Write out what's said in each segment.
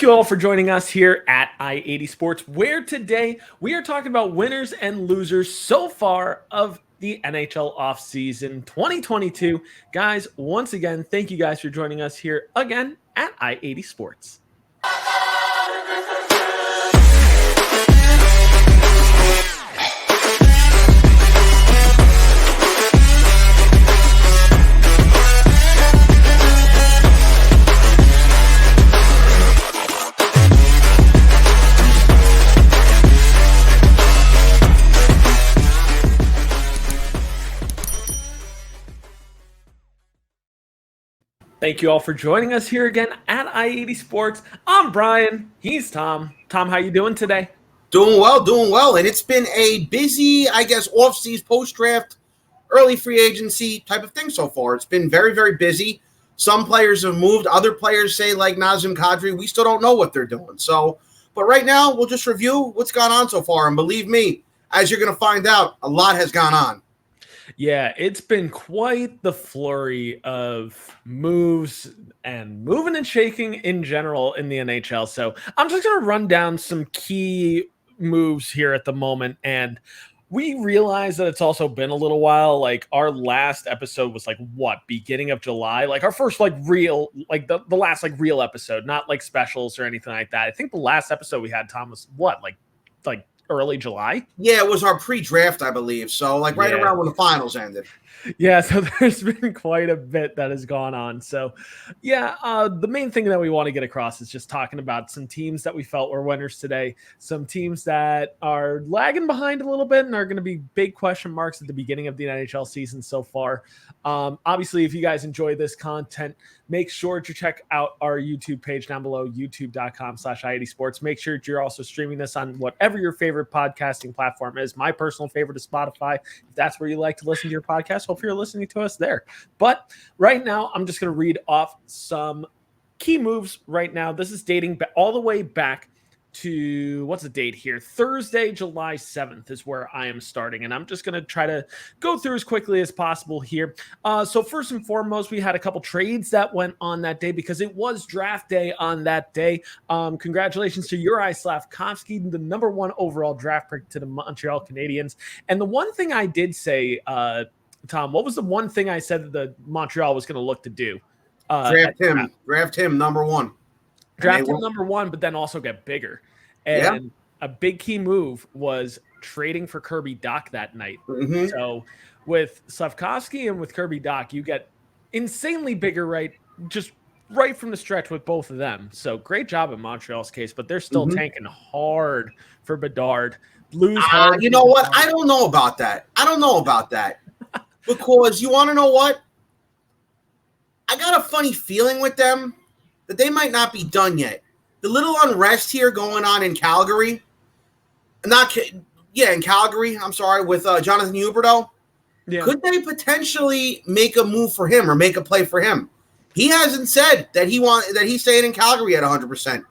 Thank you all for joining us here at I-80 Sports, where today we are talking about winners and losers so far of the NHL offseason 2022. Guys, once again, thank you guys for joining us here again at I-80 Sports. Thank you all for joining us here again at I-80 Sports. I'm Brian. He's Tom. Tom, how you doing today? Doing well. And it's been a busy, off-season, post-draft, early free agency type of thing so far. It's been very, very busy. Some players have moved. Other players, say like Nazem Kadri, we still don't know what they're doing. But right now, we'll just review what's gone on so far. And believe me, as you're going to find out, a lot has gone on. Yeah, it's been quite the flurry of moves and moving and shaking in general in the NHL. So I'm just going to run down some key moves here at the moment. And we realize that it's also been a little while. Like our last episode was beginning of July? Like our first real, the last real episode, not like specials or anything like that. I think the last episode we had, Tom, was like early July? Yeah, it was our pre-draft, I believe. So right around when the finals ended. Yeah, so there's been quite a bit that has gone on. So, the main thing that we want to get across is just talking about some teams that we felt were winners today, some teams that are lagging behind a little bit and are going to be big question marks at the beginning of the NHL season so far. Obviously, if you guys enjoy this content, make sure to check out our YouTube page down below, youtube.com/I80 Sports. Make sure that you're also streaming this on whatever your favorite podcasting platform is. My personal favorite is Spotify. If that's where you like to listen to your podcast, hope you're listening to us there. But right now, I'm just going to read off some key moves right now. This is dating all the way back to, what's the date here? Thursday, July 7th is where I am starting, and I'm just going to try to go through as quickly as possible here. So first and foremost, we had a couple trades that went on that day because it was draft day on that day. Congratulations to Juraj Slafkovsky, the number 1 overall draft pick to the Montreal Canadiens. And the one thing I did say, Tom, what was the one thing I said that the Montreal was going to look to do? Draft him number 1. Draft him number 1, but then also get bigger. And a big key move was trading for Kirby Dach that night. Mm-hmm. So with Slafkovsky and with Kirby Dach, you get insanely bigger, right from the stretch with both of them. So great job in Montreal's case, but they're still tanking hard for Bedard. Blues hard. You know what? I don't know about that. Because you want to know what? I got a funny feeling with them that they might not be done yet. The little unrest here going on in Calgary, in Calgary, I'm sorry, with Jonathan Huberdeau. Yeah. Could they potentially make a move for him or make a play for him? He hasn't said that he's staying in Calgary at 100%.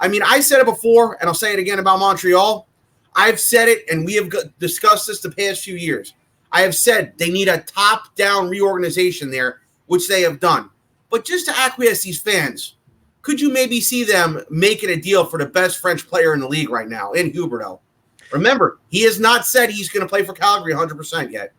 I mean, I said it before, and I'll say it again about Montreal. I've said it, and we have discussed this the past few years. I have said they need a top-down reorganization there, which they have done. But just to acquiesce these fans, could you maybe see them making a deal for the best French player in the league right now, in Huberdeau? Remember, he has not said he's going to play for Calgary 100% yet.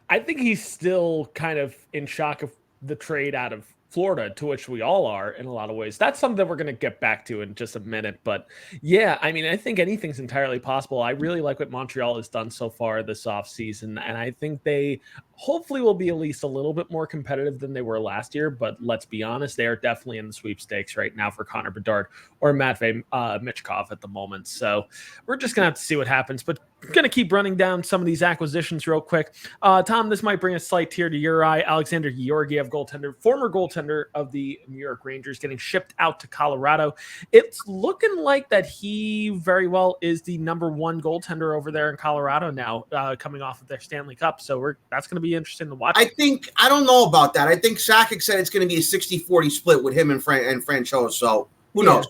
I think he's still kind of in shock of the trade out of Florida, to which we all are in a lot of ways. That's something that we're going to get back to in just a minute. But yeah, I mean, I think anything's entirely possible. I really like what Montreal has done so far this offseason, and I think they hopefully will be at least a little bit more competitive than they were last year. But let's be honest, they are definitely in the sweepstakes right now for Connor Bedard or Matvei Michkov at the moment. So we're just going to have to see what happens. But I'm going to keep running down some of these acquisitions real quick. Tom, this might bring a slight tear to your eye. Alexander Georgiev, former goaltender of the New York Rangers, getting shipped out to Colorado. It's looking like that he very well is the number 1 goaltender over there in Colorado now, coming off of their Stanley Cup. So that's going to be interesting to watch. I don't know about that. I think Sakic said it's going to be a 60-40 split with him and Franchot. So who knows?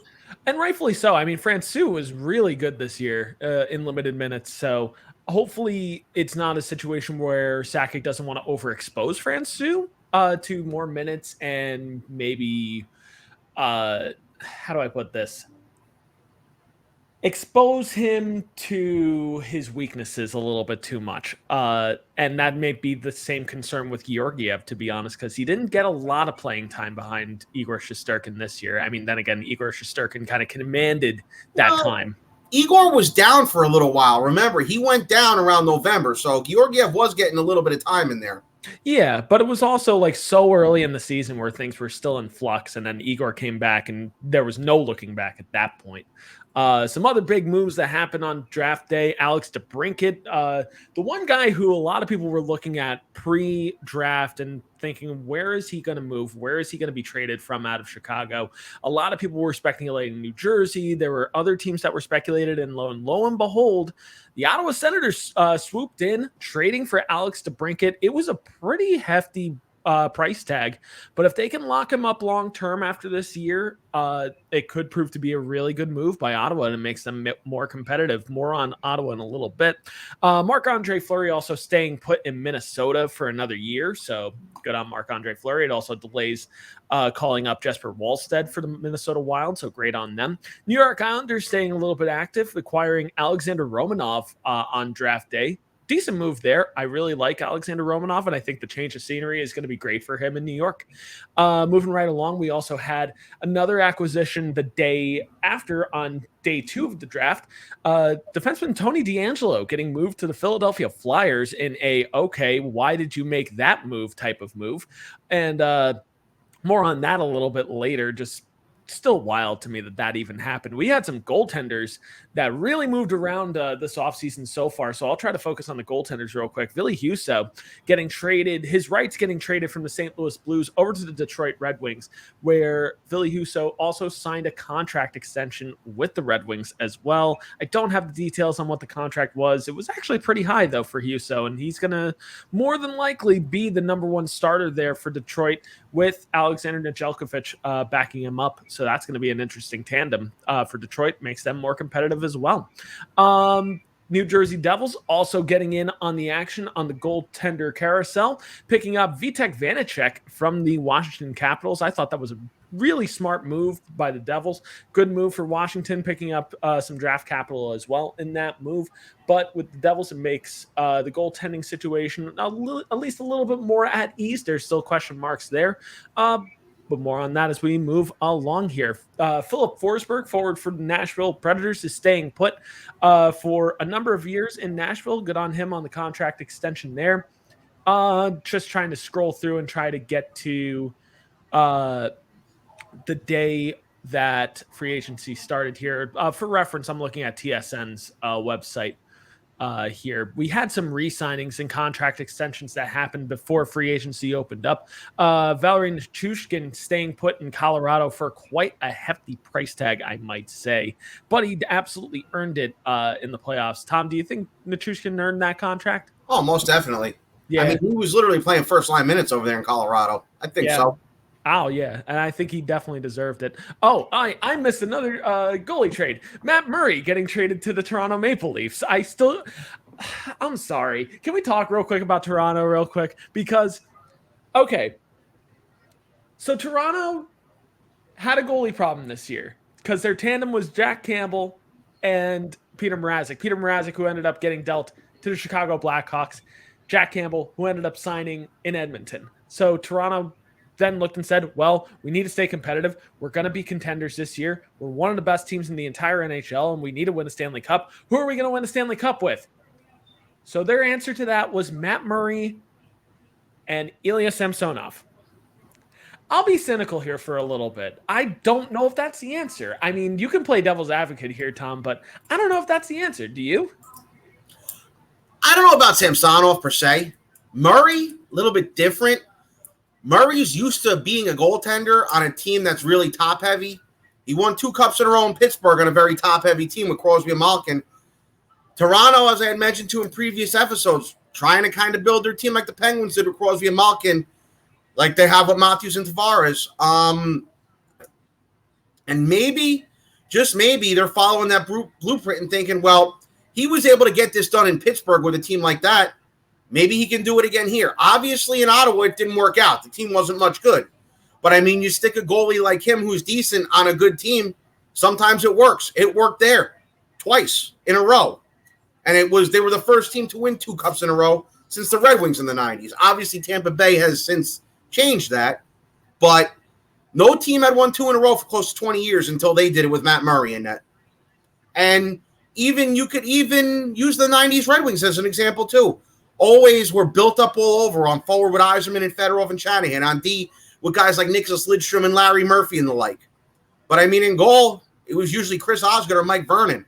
And rightfully so. I mean, Francouz was really good this year in limited minutes. So hopefully it's not a situation where Sakic doesn't want to overexpose Francouz to more minutes and maybe how do I put this? Expose him to his weaknesses a little bit too much. And that may be the same concern with Georgiev, to be honest, because he didn't get a lot of playing time behind Igor Shesterkin this year. I mean, then again, Igor Shesterkin kind of commanded that time. Igor was down for a little while. Remember, he went down around November, so Georgiev was getting a little bit of time in there. Yeah, but it was also like so early in the season where things were still in flux, and then Igor came back, and there was no looking back at that point. Some other big moves that happened on draft day. Alex DeBrincat, the one guy who a lot of people were looking at pre-draft and thinking, where is he going to move? Where is he going to be traded from out of Chicago? A lot of people were speculating New Jersey. There were other teams that were speculated, and lo and behold, the Ottawa Senators swooped in, trading for Alex DeBrincat. It was a pretty hefty price tag, but if they can lock him up long term after this year, it could prove to be a really good move by Ottawa, and it makes them more competitive. More on Ottawa in a little bit. Marc-Andre Fleury also staying put in Minnesota for another year, so good on Marc-Andre Fleury. It also delays calling up Jesper Wallstedt for the Minnesota Wild, so great on them. New York Islanders staying a little bit active, acquiring Alexander Romanov on draft day. Decent move there. I really like Alexander Romanov, and I think the change of scenery is going to be great for him in New York. Moving right along, we also had another acquisition the day after on day 2 of the draft. Defenseman Tony DeAngelo getting moved to the Philadelphia Flyers in a, okay, why did you make that move type of move? And more on that a little bit later. Just still wild to me that even happened. We had some goaltenders that really moved around this offseason so far, so I'll try to focus on the goaltenders real quick. Ville Husso getting traded, his rights getting traded from the St. Louis Blues over to the Detroit Red Wings, where Ville Husso also signed a contract extension with the Red Wings as well. I don't have the details on what the contract was. It was actually pretty high, though, for Husso, and he's going to more than likely be the number one starter there for Detroit with Alexander Nedeljkovic backing him up. So that's going to be an interesting tandem for Detroit. Makes them more competitive as well. New Jersey Devils also getting in on the action on the goaltender carousel, picking up Vitek Vanacek from the Washington Capitals. I thought that was a really smart move by the Devils. Good move for Washington, picking up some draft capital as well in that move. But with the Devils, it makes the goaltending situation at least a little bit more at ease. There's still question marks there. But more on that as we move along here. Philip Forsberg, forward for the Nashville Predators, is staying put for a number of years in Nashville. Good on him on the contract extension there. Just trying to scroll through and try to get to the day that free agency started here. For reference, I'm looking at TSN's website. Here. We had some re-signings and contract extensions that happened before free agency opened up. Valeri Nichushkin staying put in Colorado for quite a hefty price tag, I might say. But he absolutely earned it in the playoffs. Tom, do you think Nichushkin earned that contract? Oh, most definitely. Yeah. I mean, he was literally playing first-line minutes over there in Colorado. I think so. Oh, yeah, and I think he definitely deserved it. Oh, I missed another goalie trade. Matt Murray getting traded to the Toronto Maple Leafs. I'm sorry. Can we talk real quick about Toronto real quick? Because, okay, so Toronto had a goalie problem this year because their tandem was Jack Campbell and Peter Mrazek. Peter Mrazek, who ended up getting dealt to the Chicago Blackhawks. Jack Campbell, who ended up signing in Edmonton. So Toronto then looked and said, well, we need to stay competitive. We're going to be contenders this year. We're one of the best teams in the entire NHL, and we need to win a Stanley Cup. Who are we going to win a Stanley Cup with? So their answer to that was Matt Murray and Ilya Samsonov. I'll be cynical here for a little bit. I don't know if that's the answer. I mean, you can play devil's advocate here, Tom, but I don't know if that's the answer. Do you? I don't know about Samsonov per se. Murray, a little bit different. Murray's used to being a goaltender on a team that's really top-heavy. He won 2 cups in a row in Pittsburgh on a very top-heavy team with Crosby and Malkin. Toronto, as I had mentioned to in previous episodes, trying to kind of build their team like the Penguins did with Crosby and Malkin, like they have with Matthews and Tavares. And maybe, just maybe, they're following that blueprint and thinking, well, he was able to get this done in Pittsburgh with a team like that. Maybe he can do it again here. Obviously, in Ottawa, it didn't work out. The team wasn't much good. But I mean, you stick a goalie like him who's decent on a good team, sometimes it works. It worked there twice in a row. And they were the first team to win 2 cups in a row since the Red Wings in the 90s. Obviously, Tampa Bay has since changed that, but no team had won 2 in a row for close to 20 years until they did it with Matt Murray in net. And you could even use the 90s Red Wings as an example too. Always were built up all over on forward with Yzerman and Fedorov and Shanahan, on D with guys like Nicholas Lidstrom and Larry Murphy and the like. But I mean, in goal, it was usually Chris Osgood or Mike Vernon.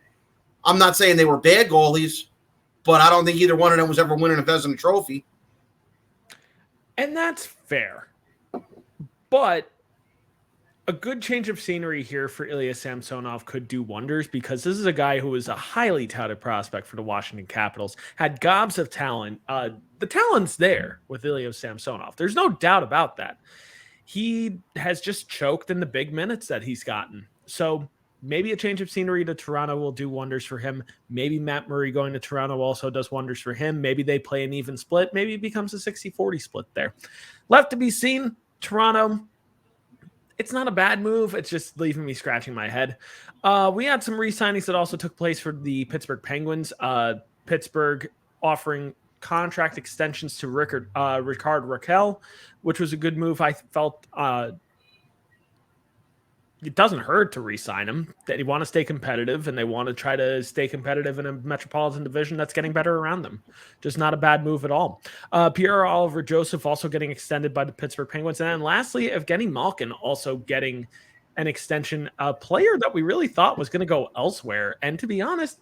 I'm not saying they were bad goalies, but I don't think either one of them was ever winning a Vezina trophy. And that's fair. But a good change of scenery here for Ilya Samsonov could do wonders, because this is a guy who was a highly touted prospect for the Washington Capitals, had gobs of talent. The talent's there with Ilya Samsonov. There's no doubt about that. He has just choked in the big minutes that he's gotten. So maybe a change of scenery to Toronto will do wonders for him. Maybe Matt Murray going to Toronto also does wonders for him. Maybe they play an even split. Maybe it becomes a 60-40 split there. Left to be seen. Toronto, it's not a bad move. It's just leaving me scratching my head. We had some re-signings that also took place for the Pittsburgh Penguins. Pittsburgh offering contract extensions to Ricard Raquel, which was a good move. I felt it doesn't hurt to re-sign him. They want to stay competitive, and they want to try to stay competitive in a metropolitan division that's getting better around them. Just not a bad move at all. Pierre-Olivier Joseph also getting extended by the Pittsburgh Penguins. And then lastly, Evgeny Malkin also getting an extension, a player that we really thought was going to go elsewhere. And to be honest,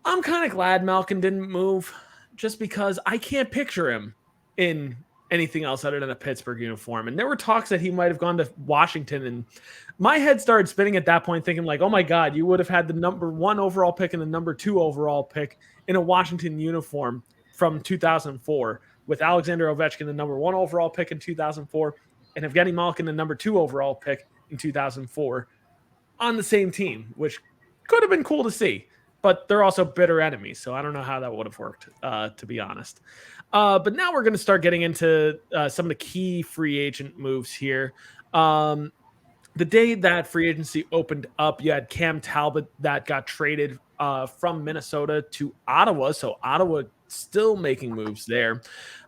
I'm kind of glad Malkin didn't move, just because I can't picture him in anything else other than a Pittsburgh uniform. And there were talks that he might have gone to Washington, and my head started spinning at that point, thinking like, oh my God, you would have had the number 1 overall pick and the number 2 overall pick in a Washington uniform from 2004, with Alexander Ovechkin, the number 1 overall pick in 2004, and Evgeny Malkin, the number 2 overall pick in 2004 on the same team, which could have been cool to see. But they're also bitter enemies, so I don't know how that would have worked, to be honest. But now we're going to start getting into some of the key free agent moves here. The day that free agency opened up, you had Cam Talbot that got traded from Minnesota to Ottawa, so Ottawa still making moves there.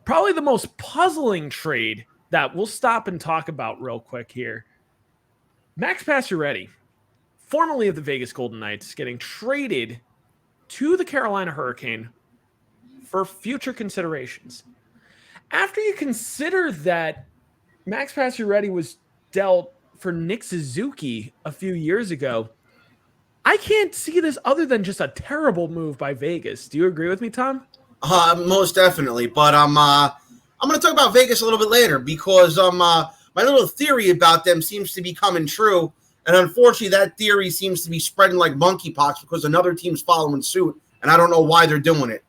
Probably the most puzzling trade that we'll stop and talk about real quick here. Max Pacioretty, formerly of the Vegas Golden Knights, getting traded to the Carolina Hurricane for future considerations. After you consider that Max Pacioretty was dealt for Nick Suzuki a few years ago, I can't see this other than just a terrible move by Vegas. Do you agree with me, Tom? Most definitely. But I'm going to talk about Vegas a little bit later, because my little theory about them seems to be coming true. And unfortunately, that theory seems to be spreading like monkeypox, because another team's following suit, and I don't know why they're doing it.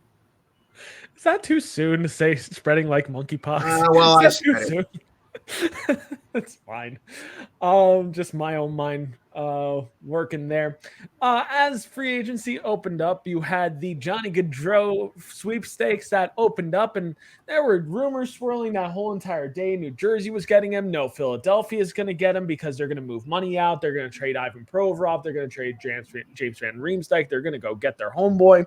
Is that too soon to say spreading like monkeypox? Well, I said it. That's fine. Just my own mind working there. As free agency opened up, you had the Johnny Gaudreau sweepstakes that opened up, and there were rumors swirling that whole entire day. New Jersey was getting him. No, Philadelphia is going to get him because they're going to move money out. They're going to trade Ivan Provorov. They're going to trade James Van Riemsdyk. They're going to go get their homeboy.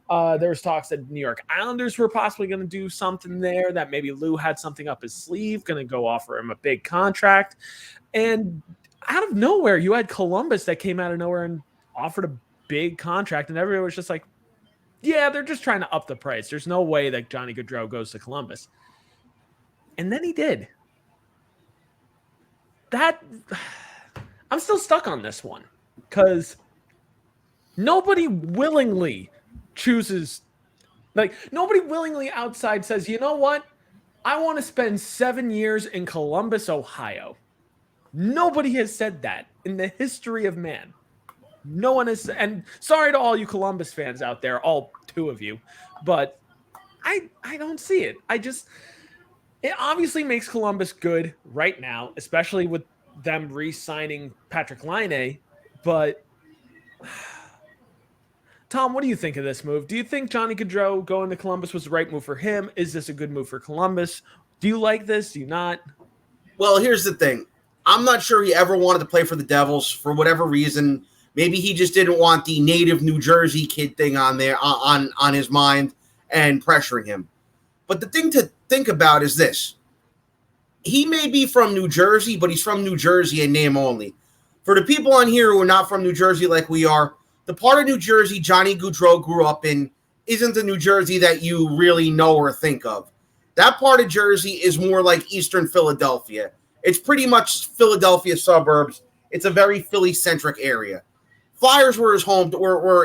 There was talks that New York Islanders were possibly going to do something there, that maybe Lou had something up his sleeve, going to go offer him a big contract. And out of nowhere, you had Columbus that came out of nowhere and offered a big contract, and everyone was just like, yeah, they're just trying to up the price. There's no way that Johnny Gaudreau goes to Columbus. And then he did. I'm still stuck on this one, because nobody willingly chooses, like, nobody willingly outside says, you know what? I want to spend 7 years in Columbus, Ohio. Nobody has said that in the history of man. No one has, and sorry to all you Columbus fans out there, all 2 of you, but I don't see it. It obviously makes Columbus good right now, especially with them re-signing Patrick Laine, but Tom, what do you think of this move? Do you think Johnny Gaudreau going to Columbus was the right move for him? Is this a good move for Columbus? Do you like this? Do you not? Well, here's the thing. I'm not sure he ever wanted to play for the Devils for whatever reason. Maybe he just didn't want the native New Jersey kid thing on there on his mind and pressuring him. But the thing to think about is this. He may be from New Jersey, but he's from New Jersey in name only. For the people on here who are not from New Jersey like we are, the part of New Jersey Johnny Gaudreau grew up in isn't the New Jersey that you really know or think of. That part of Jersey is more like Eastern Philadelphia. It's pretty much Philadelphia suburbs. It's a very Philly-centric area. Flyers were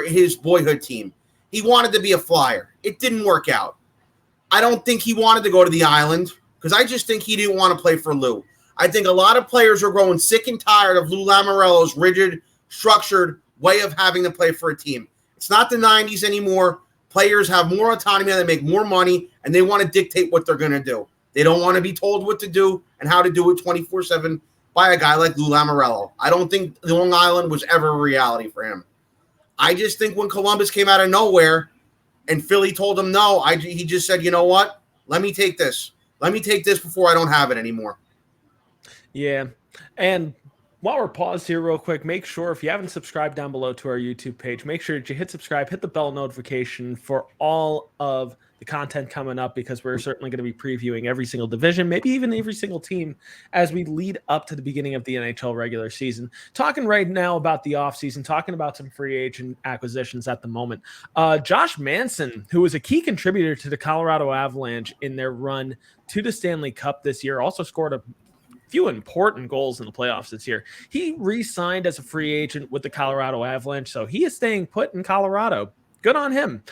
his boyhood team. He wanted to be a Flyer. It didn't work out. I don't think he wanted to go to the island because I just think he didn't want to play for Lou. I think a lot of players are growing sick and tired of Lou Lamoriello's rigid, structured way of having to play for a team. It's not the 90s anymore. Players have more autonomy, they make more money, and they want to dictate what they're going to do. They don't want to be told what to do and how to do it 24/7 by a guy like Lou Lamoriello. I don't think Long Island was ever a reality for him. I just think when Columbus came out of nowhere and Philly told him no, he just said, you know what? Let me take this. Let me take this before I don't have it anymore. Yeah. And while we're paused here real quick, make sure if you haven't subscribed down below to our YouTube page, make sure that you hit subscribe, hit the bell notification for all of the content coming up because we're certainly going to be previewing every single division, maybe even every single team as we lead up to the beginning of the NHL regular season. Talking right now about the offseason, talking about some free agent acquisitions at the moment. Josh Manson, who was a key contributor to the Colorado Avalanche in their run to the Stanley Cup this year, also scored a few important goals in the playoffs this year. He re-signed as a free agent with the Colorado Avalanche, so he is staying put in Colorado. Good on him.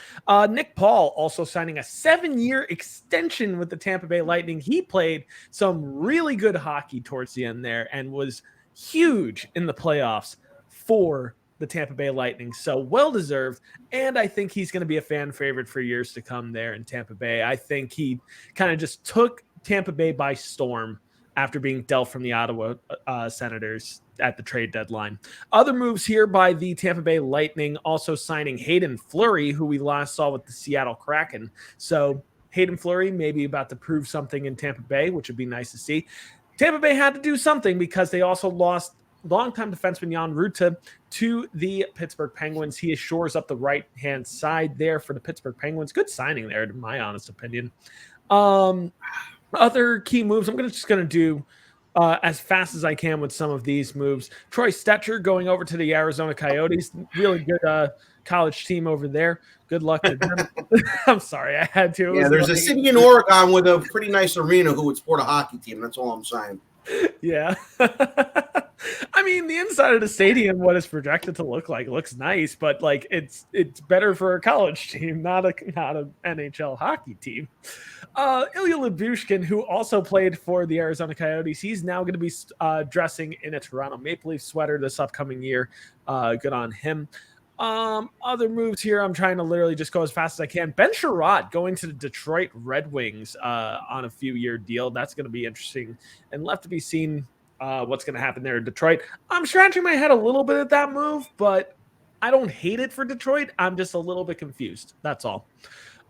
Nick Paul also signing a 7-year extension with the Tampa Bay Lightning. He played some really good hockey towards the end there and was huge in the playoffs for the Tampa Bay Lightning. So well-deserved, and I think he's going to be a fan favorite for years to come there in Tampa Bay. I think he kind of just took Tampa Bay by storm after being dealt from the Ottawa Senators at the trade deadline. Other moves here by the Tampa Bay Lightning, also signing Hayden Flurry, who we last saw with the Seattle Kraken. So Hayden Flurry maybe about to prove something in Tampa Bay, which would be nice to see. Tampa Bay had to do something because they also lost longtime defenseman Jan Rutta to the Pittsburgh Penguins. He shores up the right-hand side there for the Pittsburgh Penguins. Good signing there, in my honest opinion. Other key moves, I'm just going to do as fast as I can with some of these moves. Troy Stecher going over to the Arizona Coyotes. Really good college team over there. Good luck to them. I'm sorry, I had to. Yeah, there's a city in Oregon with a pretty nice arena who would support a hockey team. That's all I'm saying. Yeah. I mean, the inside of the stadium, what it's projected to look like, looks nice, but like it's better for a college team, not a NHL hockey team. Ilya Labushkin, who also played for the Arizona Coyotes, he's now going to be dressing in a Toronto Maple Leaf sweater this upcoming year. Good on him. Other moves here, I'm trying to literally just go as fast as I can. Ben Sherratt going to the Detroit Red Wings on a few-year deal. That's going to be interesting and left to be seen what's going to happen there in Detroit. I'm scratching my head a little bit at that move, but I don't hate it for Detroit. I'm just a little bit confused. That's all.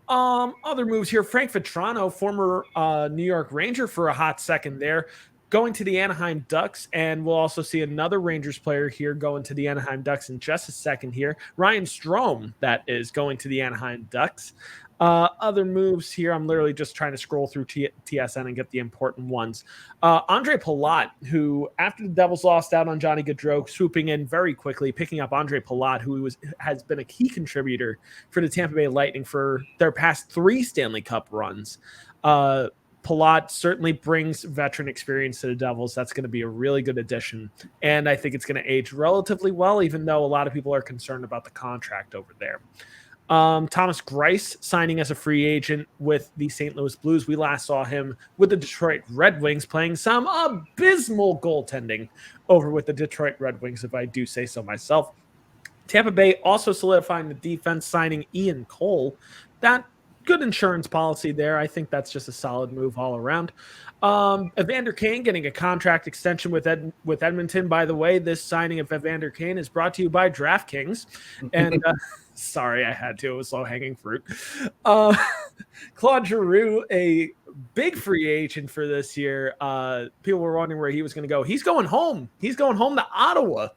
Other moves here. Frank Vetrano, former New York Ranger for a hot second there, going to the Anaheim Ducks, and we'll also see another Rangers player here going to the Anaheim Ducks in just a second here. Ryan Strome, that is, going to the Anaheim Ducks. Other moves here, I'm literally just trying to scroll through TSN and get the important ones. Andre Palat, who after the Devils lost out on Johnny Gaudreau, swooping in very quickly, picking up Andre Palat, who has been a key contributor for the Tampa Bay Lightning for their past 3 Stanley Cup runs. Palat certainly brings veteran experience to the Devils. That's going to be a really good addition, and I think it's going to age relatively well, even though a lot of people are concerned about the contract over there. Thomas Greiss signing as a free agent with the St. Louis Blues. We last saw him with the Detroit Red Wings playing some abysmal goaltending over with the Detroit Red Wings, if I do say so myself. Tampa Bay also solidifying the defense, signing Ian Cole. That good insurance policy there. I think that's just a solid move all around. Evander King getting a contract extension with Edmonton. By the way, this signing of Evander King is brought to you by DraftKings. And sorry, I had to. It was low-hanging fruit. Claude Giroux, a big free agent for this year. People were wondering where he was going to go. He's going home. He's going home to Ottawa,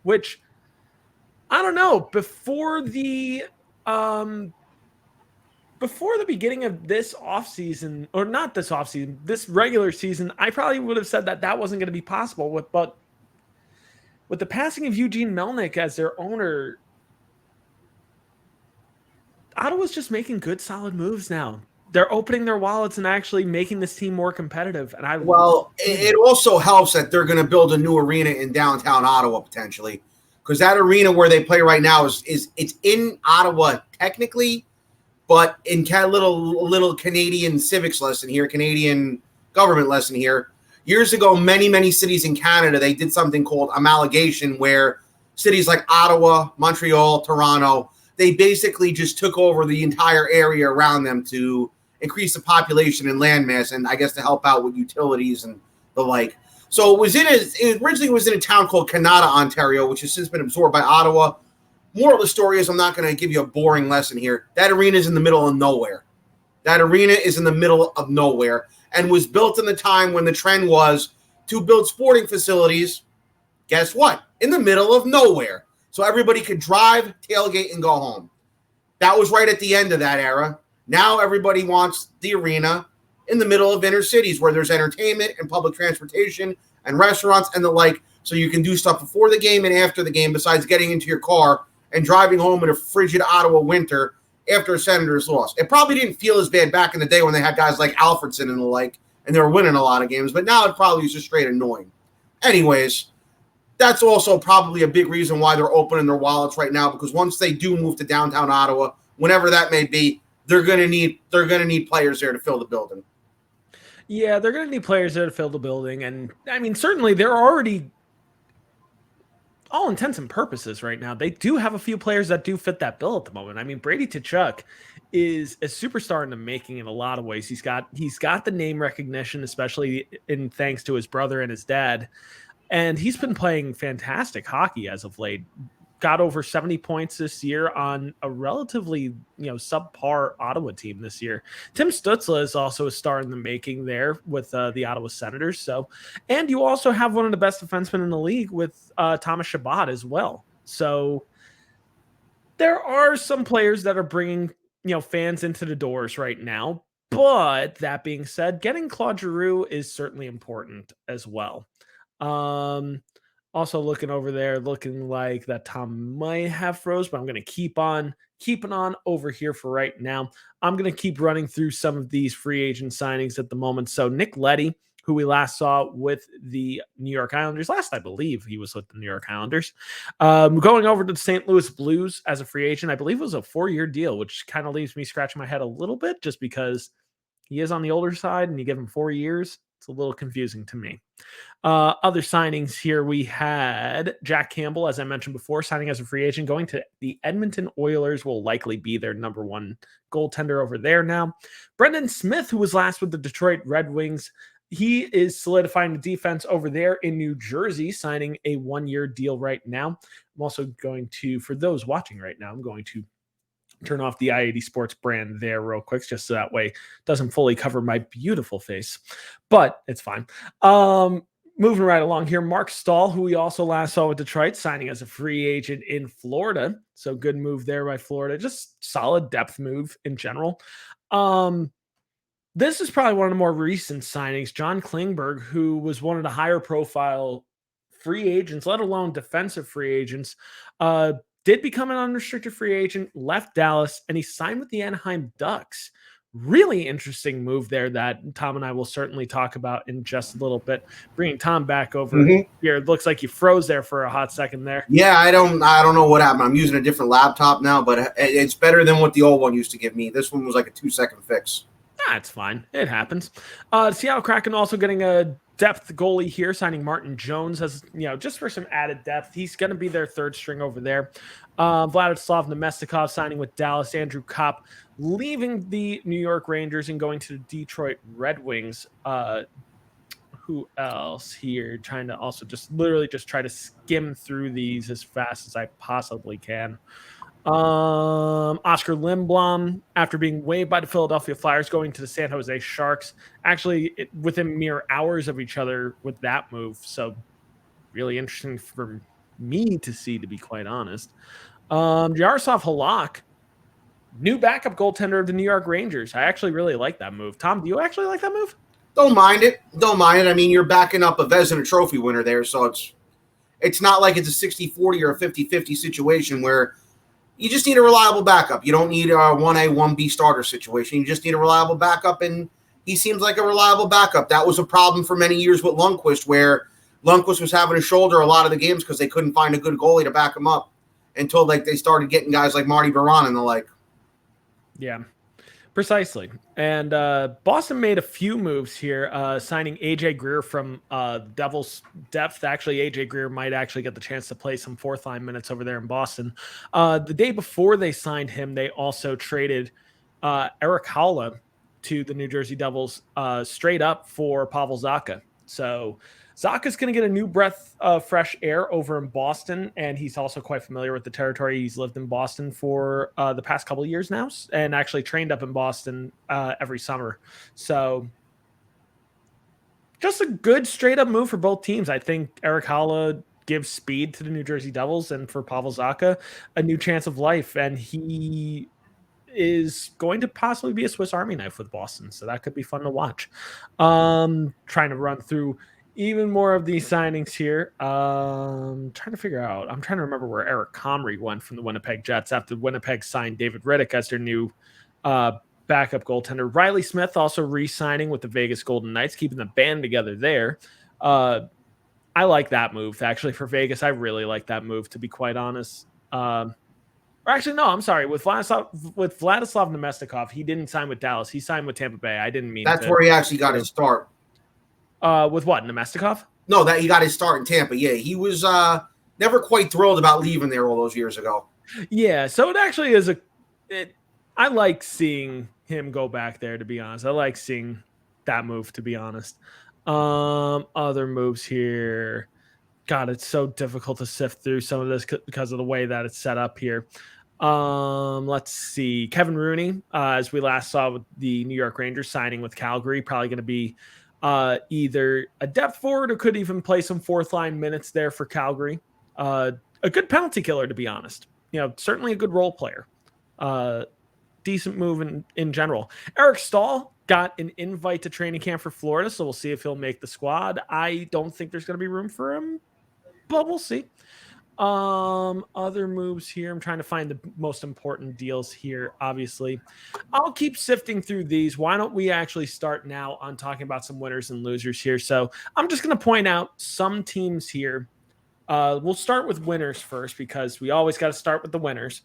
which I don't know. Before the beginning of this offseason, or not this offseason, this regular season, I probably would have said that wasn't going to be possible. But with the passing of Eugene Melnyk as their owner, Ottawa's just making good, solid moves now. They're opening their wallets and actually making this team more competitive. And it also helps that they're going to build a new arena in downtown Ottawa potentially, because that arena where they play right now is it's in Ottawa technically, but in little Canadian civics lesson here, Canadian government lesson here. Years ago, many cities in Canada, they did something called amalgamation, where cities like Ottawa, Montreal, Toronto, they basically just took over the entire area around them to increase the population and landmass, and I guess to help out with utilities and the like. So it originally was in a town called Coronado, Ontario, which has since been absorbed by Ottawa. Moral of the story is, I'm not going to give you a boring lesson here. That arena is in the middle of nowhere. And was built in the time when the trend was to build sporting facilities. Guess what? In the middle of nowhere. So everybody could drive, tailgate, and go home. That was right at the end of that era. Now everybody wants the arena in the middle of inner cities where there's entertainment and public transportation and restaurants and the like, so you can do stuff before the game and after the game besides getting into your car and driving home in a frigid Ottawa winter after a Senators loss. It probably didn't feel as bad back in the day when they had guys like Alfredson and the like, and they were winning a lot of games, but now it probably is just straight annoying. Anyways, that's also probably a big reason why they're opening their wallets right now, because once they do move to downtown Ottawa, whenever that may be, they're going to need players there to fill the building. Yeah, they're going to need players there to fill the building. And I mean, certainly they're already, all intents and purposes right now, they do have a few players that do fit that bill at the moment. I mean, Brady Tkachuk is a superstar in the making in a lot of ways. He's got the name recognition, especially in thanks to his brother and his dad. And he's been playing fantastic hockey as of late. Got over 70 points this year on a relatively, subpar Ottawa team this year. Tim Stützle is also a star in the making there with the Ottawa Senators. So, and you also have one of the best defensemen in the league with Thomas Chabot as well. So there are some players that are bringing, fans into the doors right now. But that being said, getting Claude Giroux is certainly important as well. Also looking over there, looking like that Tom might have froze, but I'm going to keep on keeping on over here for right now. I'm going to keep running through some of these free agent signings at the moment. So Nick Leddy, who we last saw with the New York Islanders, I believe he was with the New York Islanders, going over to the St. Louis Blues as a free agent. I believe it was a 4-year deal, which kind of leaves me scratching my head a little bit just because he is on the older side and you give him 4 years. It's a little confusing to me. Other signings here, we had Jack Campbell, as I mentioned before, signing as a free agent, going to the Edmonton Oilers, will likely be their number one goaltender over there now. Brendan Smith, who was last with the Detroit Red Wings, he is solidifying the defense over there in New Jersey, signing a 1-year deal right now. I'm also going to, for those watching right now, I'm going to turn off the I-80 Sports brand there real quick, just so that way it doesn't fully cover my beautiful face, but it's fine. Moving right along here, Mark Stahl, who we also last saw with Detroit, signing as a free agent in Florida. So good move there by Florida. Just solid depth move in general. This is probably one of the more recent signings. John Klingberg, who was one of the higher profile free agents, let alone defensive free agents, did become an unrestricted free agent, left Dallas, and he signed with the Anaheim Ducks. Really interesting move there that Tom and I will certainly talk about in just a little bit. Bringing Tom back over here. It looks like you froze there for a hot second there. Yeah, I don't know what happened. I'm using a different laptop now, but it's better than what the old one used to give me. This one was like a 2-second fix. It's fine. It happens. Seattle Kraken also getting a depth goalie here, signing Martin Jones as, just for some added depth. He's going to be their third string over there. Vladislav Nemestikov signing with Dallas. Andrew Kopp leaving the New York Rangers and going to the Detroit Red Wings. Who else here? Trying to also just try to skim through these as fast as I possibly can. Oscar Lindblom, after being waived by the Philadelphia Flyers, going to the San Jose Sharks, actually within mere hours of each other with that move. So really interesting for me to see, to be quite honest. Jaroslav Halak, new backup goaltender of the New York Rangers. I actually really like that move. Tom, do you actually like that move? Don't mind it. I mean, you're backing up a Vezina Trophy winner there, so it's not like it's a 60-40 or a 50-50 situation where you just need a reliable backup. You don't need a 1A, 1B starter situation. You just need a reliable backup, and he seems like a reliable backup. That was a problem for many years with Lundqvist, where Lundqvist was having to shoulder a lot of the games because they couldn't find a good goalie to back him up until they started getting guys like Marty Baron and the like. Yeah, precisely. And Boston made a few moves here, signing AJ Greer from Devils depth. Actually, AJ Greer might actually get the chance to play some fourth line minutes over there in Boston. The day before they signed him, they also traded Erik Haula to the New Jersey Devils straight up for Pavel Zacha. So Zacha's going to get a new breath of fresh air over in Boston, and he's also quite familiar with the territory. He's lived in Boston for the past couple of years now, and actually trained up in Boston every summer. So just a good straight-up move for both teams. I think Erik Haula gives speed to the New Jersey Devils, and for Pavel Zacha, a new chance of life, and he is going to possibly be a Swiss Army knife with Boston, so that could be fun to watch. Trying to run through even more of these signings here. I'm trying to remember where Eric Comrie went from the Winnipeg Jets after Winnipeg signed David Riddick as their new backup goaltender. Riley Smith also re-signing with the Vegas Golden Knights, keeping the band together there. I like that move, actually, for Vegas. I really like that move, to be quite honest. Actually, no, I'm sorry. With Vladislav Nemestikov, he didn't sign with Dallas. He signed with Tampa Bay. I didn't mean that's where he actually got his start. With what, Nemestikov? No, that he got his start in Tampa. Yeah, he was never quite thrilled about leaving there all those years ago. Yeah, so it actually is I like seeing him go back there, to be honest. I like seeing that move, to be honest. Other moves here. God, it's so difficult to sift through some of this because of the way that it's set up here. Let's see. Kevin Rooney, as we last saw with the New York Rangers signing with Calgary, probably going to be either a depth forward or could even play some fourth line minutes there for Calgary. A good penalty killer, to be honest. Certainly a good role player. Decent move in general. Eric Stahl got an invite to training camp for Florida, so we'll see if he'll make the squad. I don't think there's going to be room for him, but we'll see. Other moves here. I'm trying to find the most important deals here, obviously. I'll keep sifting through these. Why don't we actually start now on talking about some winners and losers here? So I'm just going to point out some teams here. We'll start with winners first because we always got to start with the winners.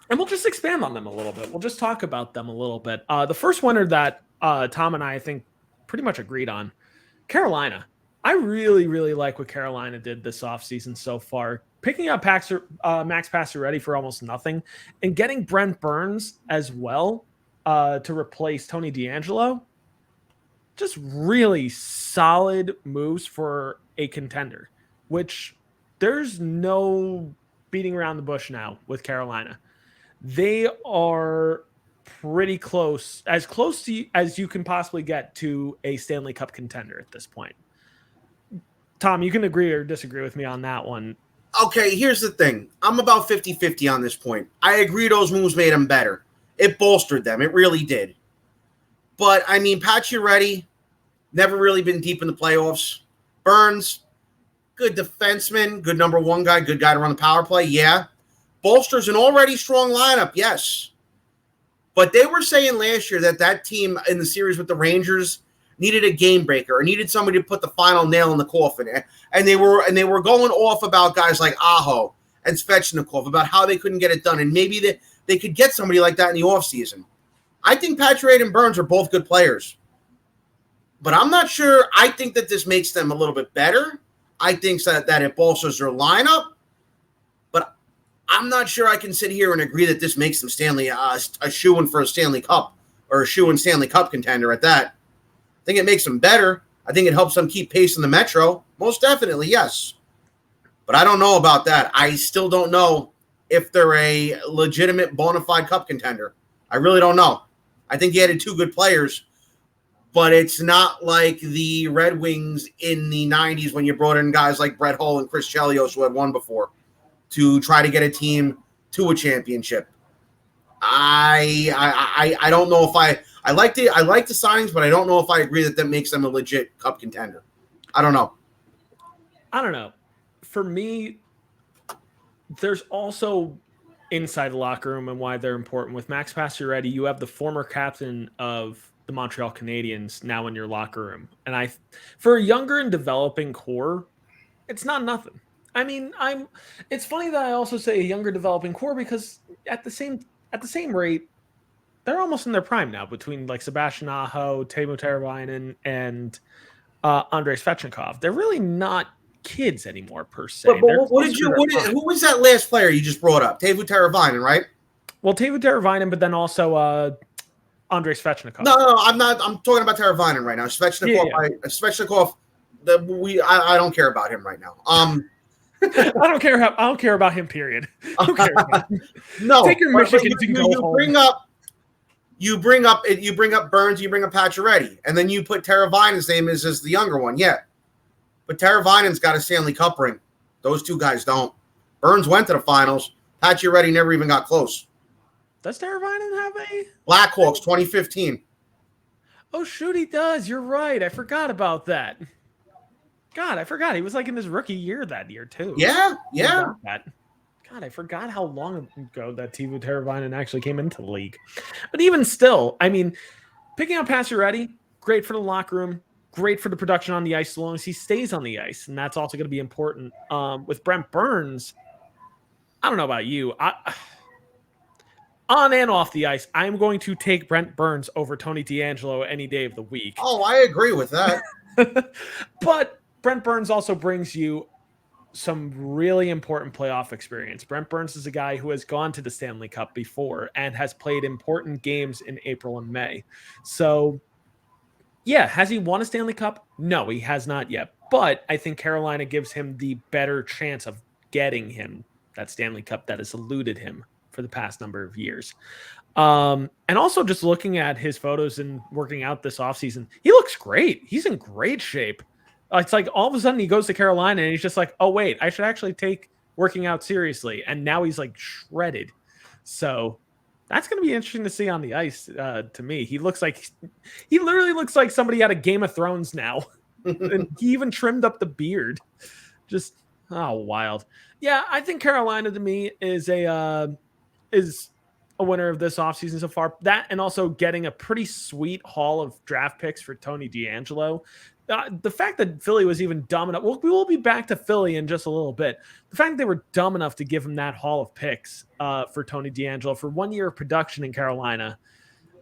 And we'll just expand on them a little bit. We'll just talk about them a little bit. The first winner that Tom and I think pretty much agreed on, Carolina. I really, really like what Carolina did this offseason so far. Picking up Max Pacioretty for almost nothing and getting Brent Burns as well to replace Tony DeAngelo. Just really solid moves for a contender, which there's no beating around the bush now with Carolina. They are pretty close as you can possibly get to a Stanley Cup contender at this point. Tom, you can agree or disagree with me on that one. Okay, here's the thing. I'm about 50-50 on this point. I agree those moves made them better. It bolstered them. It really did. But, I mean, Pacioretty, never really been deep in the playoffs. Burns, good defenseman, good number one guy, good guy to run the power play, yeah. Bolsters an already strong lineup, yes. But they were saying last year that team in the series with the Rangers needed a game breaker or needed somebody to put the final nail in the coffin. And they were going off about guys like Aho and Svechnikov about how they couldn't get it done. And maybe they could get somebody like that in the offseason. I think Pacioretty and Burns are both good players. But I'm not sure. I think that this makes them a little bit better. I think that it bolsters their lineup. But I'm not sure I can sit here and agree that this makes them a shoo-in for a Stanley Cup or a shoo-in Stanley Cup contender at that. I think it makes them better. I think it helps them keep pace in the Metro. Most definitely, yes. But I don't know about that. I still don't know if they're a legitimate bona fide cup contender. I really don't know. I think he added 2 good players, but it's not like the Red Wings in the 90s when you brought in guys like Brett Hull and Chris Chelios who had won before to try to get a team to a championship. I don't know if I like the signings, but I don't know if I agree that makes them a legit cup contender. I don't know. For me, there's also inside the locker room and why they're important. With Max Pacioretty, you have the former captain of the Montreal Canadiens now in your locker room. And for a younger and developing core, it's not nothing. I mean, it's funny that I also say a younger developing core because at the same rate, they're almost in their prime now between like Sebastian Aho, Teuvo Teravainen, and Andrei Svechnikov. They're really not kids anymore per se. But who was that last player you just brought up? Teuvo Teravainen, right? Well, Teuvo Teravainen, but then also Andrei Svechnikov. No, I'm not. I'm talking about Teravainen right now. Svechnikov. Yeah. Svechnikov. I don't care about him right now. I don't care about him. Period. No. Take your Michigan. You bring up Burns. You bring up Pacioretty, and then you put Teravainen's name as the younger one. Yeah. But Teravainen's got a Stanley Cup ring. Those 2 guys don't. Burns went to the finals. Pacioretty never even got close. Does Teravainen have a Blackhawks 2015? Oh shoot, he does. You're right. I forgot about that. God, I forgot. He was like in his rookie year that year too. Yeah. God, I forgot how long ago that Teuvo Teravainen actually came into the league. But even still, I mean, picking up Pacioretty, great for the locker room. Great for the production on the ice as long as he stays on the ice. And that's also going to be important. With Brent Burns, I don't know about you. On and off the ice, I'm going to take Brent Burns over Tony DeAngelo any day of the week. Oh, I agree with that. But Brent Burns also brings you some really important playoff experience. Brent Burns is a guy who has gone to the Stanley Cup before and has played important games in April and May. So, yeah, has he won a Stanley Cup? No, he has not yet. But I think Carolina gives him the better chance of getting him that Stanley Cup that has eluded him for the past number of years. And also just looking at his photos and working out this offseason, he looks great. He's in great shape. It's like all of a sudden he goes to Carolina and he's just like, oh, wait, I should actually take working out seriously. And now he's like shredded. So that's going to be interesting to see on the ice to me. He literally looks like somebody out of Game of Thrones now. And he even trimmed up the beard. Just, wild. Yeah, I think Carolina to me is a winner of this offseason so far. That and also getting a pretty sweet haul of draft picks for Tony DeAngelo. The fact that Philly was even dumb enough, we will be back to Philly in just a little bit. The fact that they were dumb enough to give him that haul of picks for Tony DeAngelo for 1 year of production in Carolina,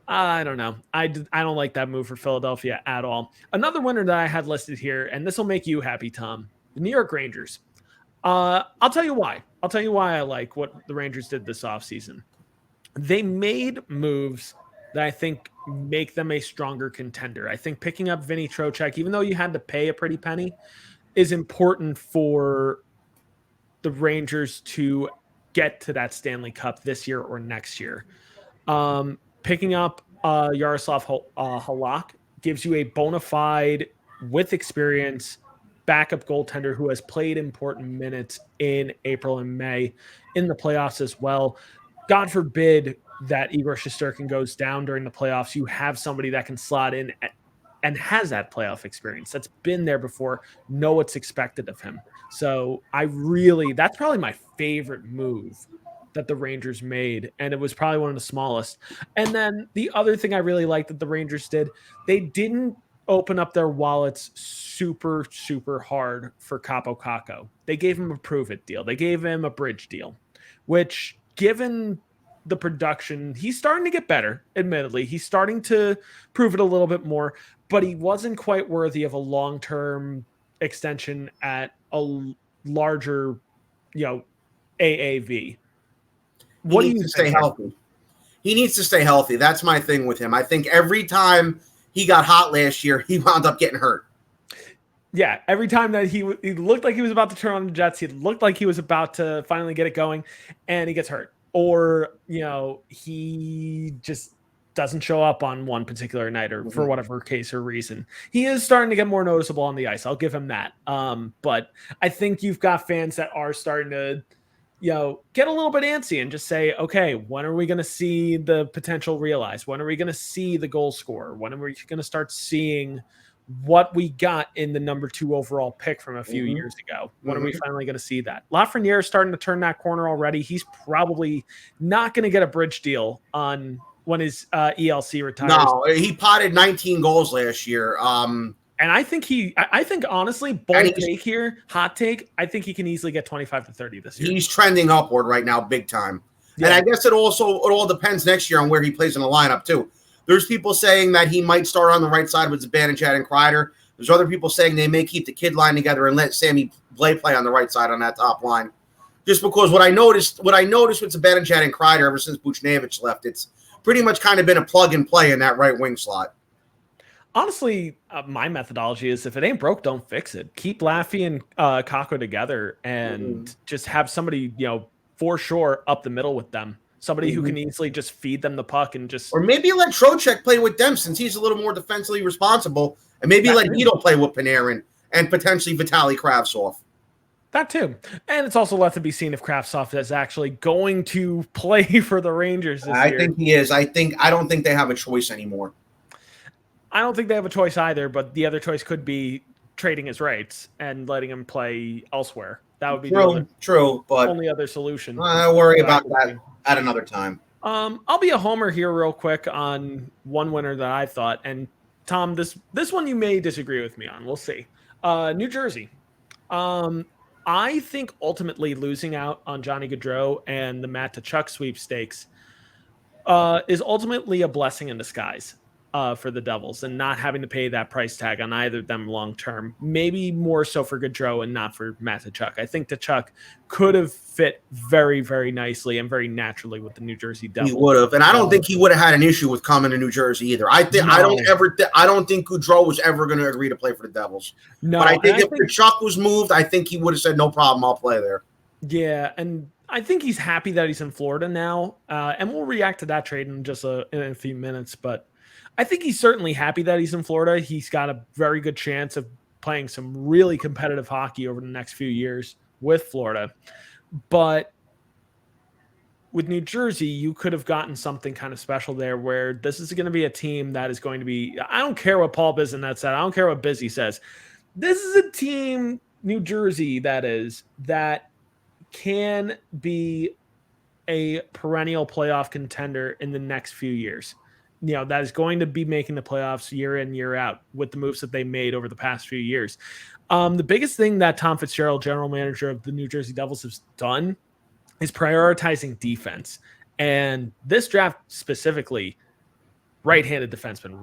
I don't know. I don't like that move for Philadelphia at all. Another winner that I had listed here, and this will make you happy, Tom, the New York Rangers. I'll tell you why. I'll tell you why I like what the Rangers did this offseason. They made moves that I think make them a stronger contender. I think picking up Vinny Trocheck, even though you had to pay a pretty penny, is important for the Rangers to get to that Stanley Cup this year or next year. Picking up Yaroslav Halak gives you a bona fide, with experience, backup goaltender who has played important minutes in April and May in the playoffs as well. God forbid that Igor Shesterkin goes down during the playoffs. You have somebody that can slot in and has that playoff experience, that's been there before, know what's expected of him. So that's probably my favorite move that the Rangers made, and it was probably one of the smallest. And then the other thing I really liked that the Rangers did, they didn't open up their wallets super, super hard for Capo Caco. They gave him a prove-it deal. They gave him a bridge deal, which, given the production, he's starting to get better, admittedly. He's starting to prove it a little bit more, but he wasn't quite worthy of a long-term extension at a larger, AAV. What do you think? Stay healthy. He needs to stay healthy. That's my thing with him. I think every time he got hot last year, he wound up getting hurt. Yeah, every time that he looked like he was about to turn on the Jets, he looked like he was about to finally get it going, and he gets hurt. Or, he just doesn't show up on one particular night or for whatever case or reason. He is starting to get more noticeable on the ice. I'll give him that. But I think you've got fans that are starting to, get a little bit antsy and just say, okay, when are we going to see the potential realized? When are we going to see the goal scorer? When are we going to start seeing what we got in the number 2 overall pick from a few years ago? When are we finally going to see that? Lafreniere is starting to turn that corner already. He's probably not going to get a bridge deal on when his ELC retires. No, he potted 19 goals last year. And I think honestly, hot take, I think he can easily get 25 to 30 this year. He's trending upward right now, big time. Yeah. And I guess it all depends next year on where he plays in the lineup too. There's people saying that he might start on the right side with Zibanejad and Kreider. There's other people saying they may keep the kid line together and let Sammy Blais play on the right side on that top line. Just because what I noticed with Zibanejad and Kreider ever since Buchnevich left, it's pretty much kind of been a plug and play in that right wing slot. Honestly, my methodology is if it ain't broke, don't fix it. Keep Laffy and Kakko together and just have somebody, for sure up the middle with them. Somebody who can easily just feed them the puck and just... Or maybe let Trocheck play with them since he's a little more defensively responsible. And maybe let Guido play with Panarin and potentially Vitaly Kravtsov. That too. And it's also left to be seen if Kravtsov is actually going to play for the Rangers this year. I think he is. I don't think they have a choice anymore. I don't think they have a choice either, but the other choice could be trading his rights and letting him play elsewhere. That would be true, but only other solution. I worry about that at another time. I'll be a homer here real quick on one winner that I thought. And Tom, this one you may disagree with me on. We'll see. New Jersey. I think ultimately losing out on Johnny Gadro and the Matt Tkachuk sweepstakes is ultimately a blessing in disguise for the Devils and not having to pay that price tag on either of them long term. Maybe more so for Gadro and not for Matt Tkachuk. I think Tkachuk could have fit very, very nicely and very naturally with the New Jersey Devils. He would have, and I don't think he would have had an issue with coming to New Jersey either. I don't think Gaudreau was ever going to agree to play for the Devils. No, but I think if Tkachuk was moved, I think he would have said no problem, I'll play there. Yeah, and I think he's happy that he's in Florida now, and we'll react to that trade in just in a few minutes. But I think he's certainly happy that he's in Florida. He's got a very good chance of playing some really competitive hockey over the next few years with Florida. But with New Jersey, you could have gotten something kind of special there where this is going to be a team that is going to be, I don't care what Paul Bissonnette said. I don't care what Busy says. This is a team, New Jersey, that can be a perennial playoff contender in the next few years. That is going to be making the playoffs year in, year out with the moves that they made over the past few years. The biggest thing that Tom Fitzgerald, general manager of the New Jersey Devils, has done is prioritizing defense. And this draft specifically, right-handed defenseman,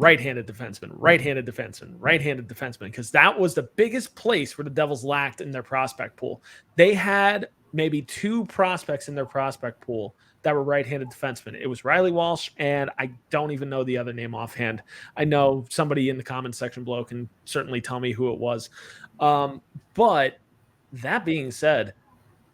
because that was the biggest place where the Devils lacked in their prospect pool. They had maybe 2 prospects in their prospect pool that were right-handed defensemen. It was Riley Walsh, and I don't even know the other name offhand. I know somebody in the comments section below can certainly tell me who it was. But that being said,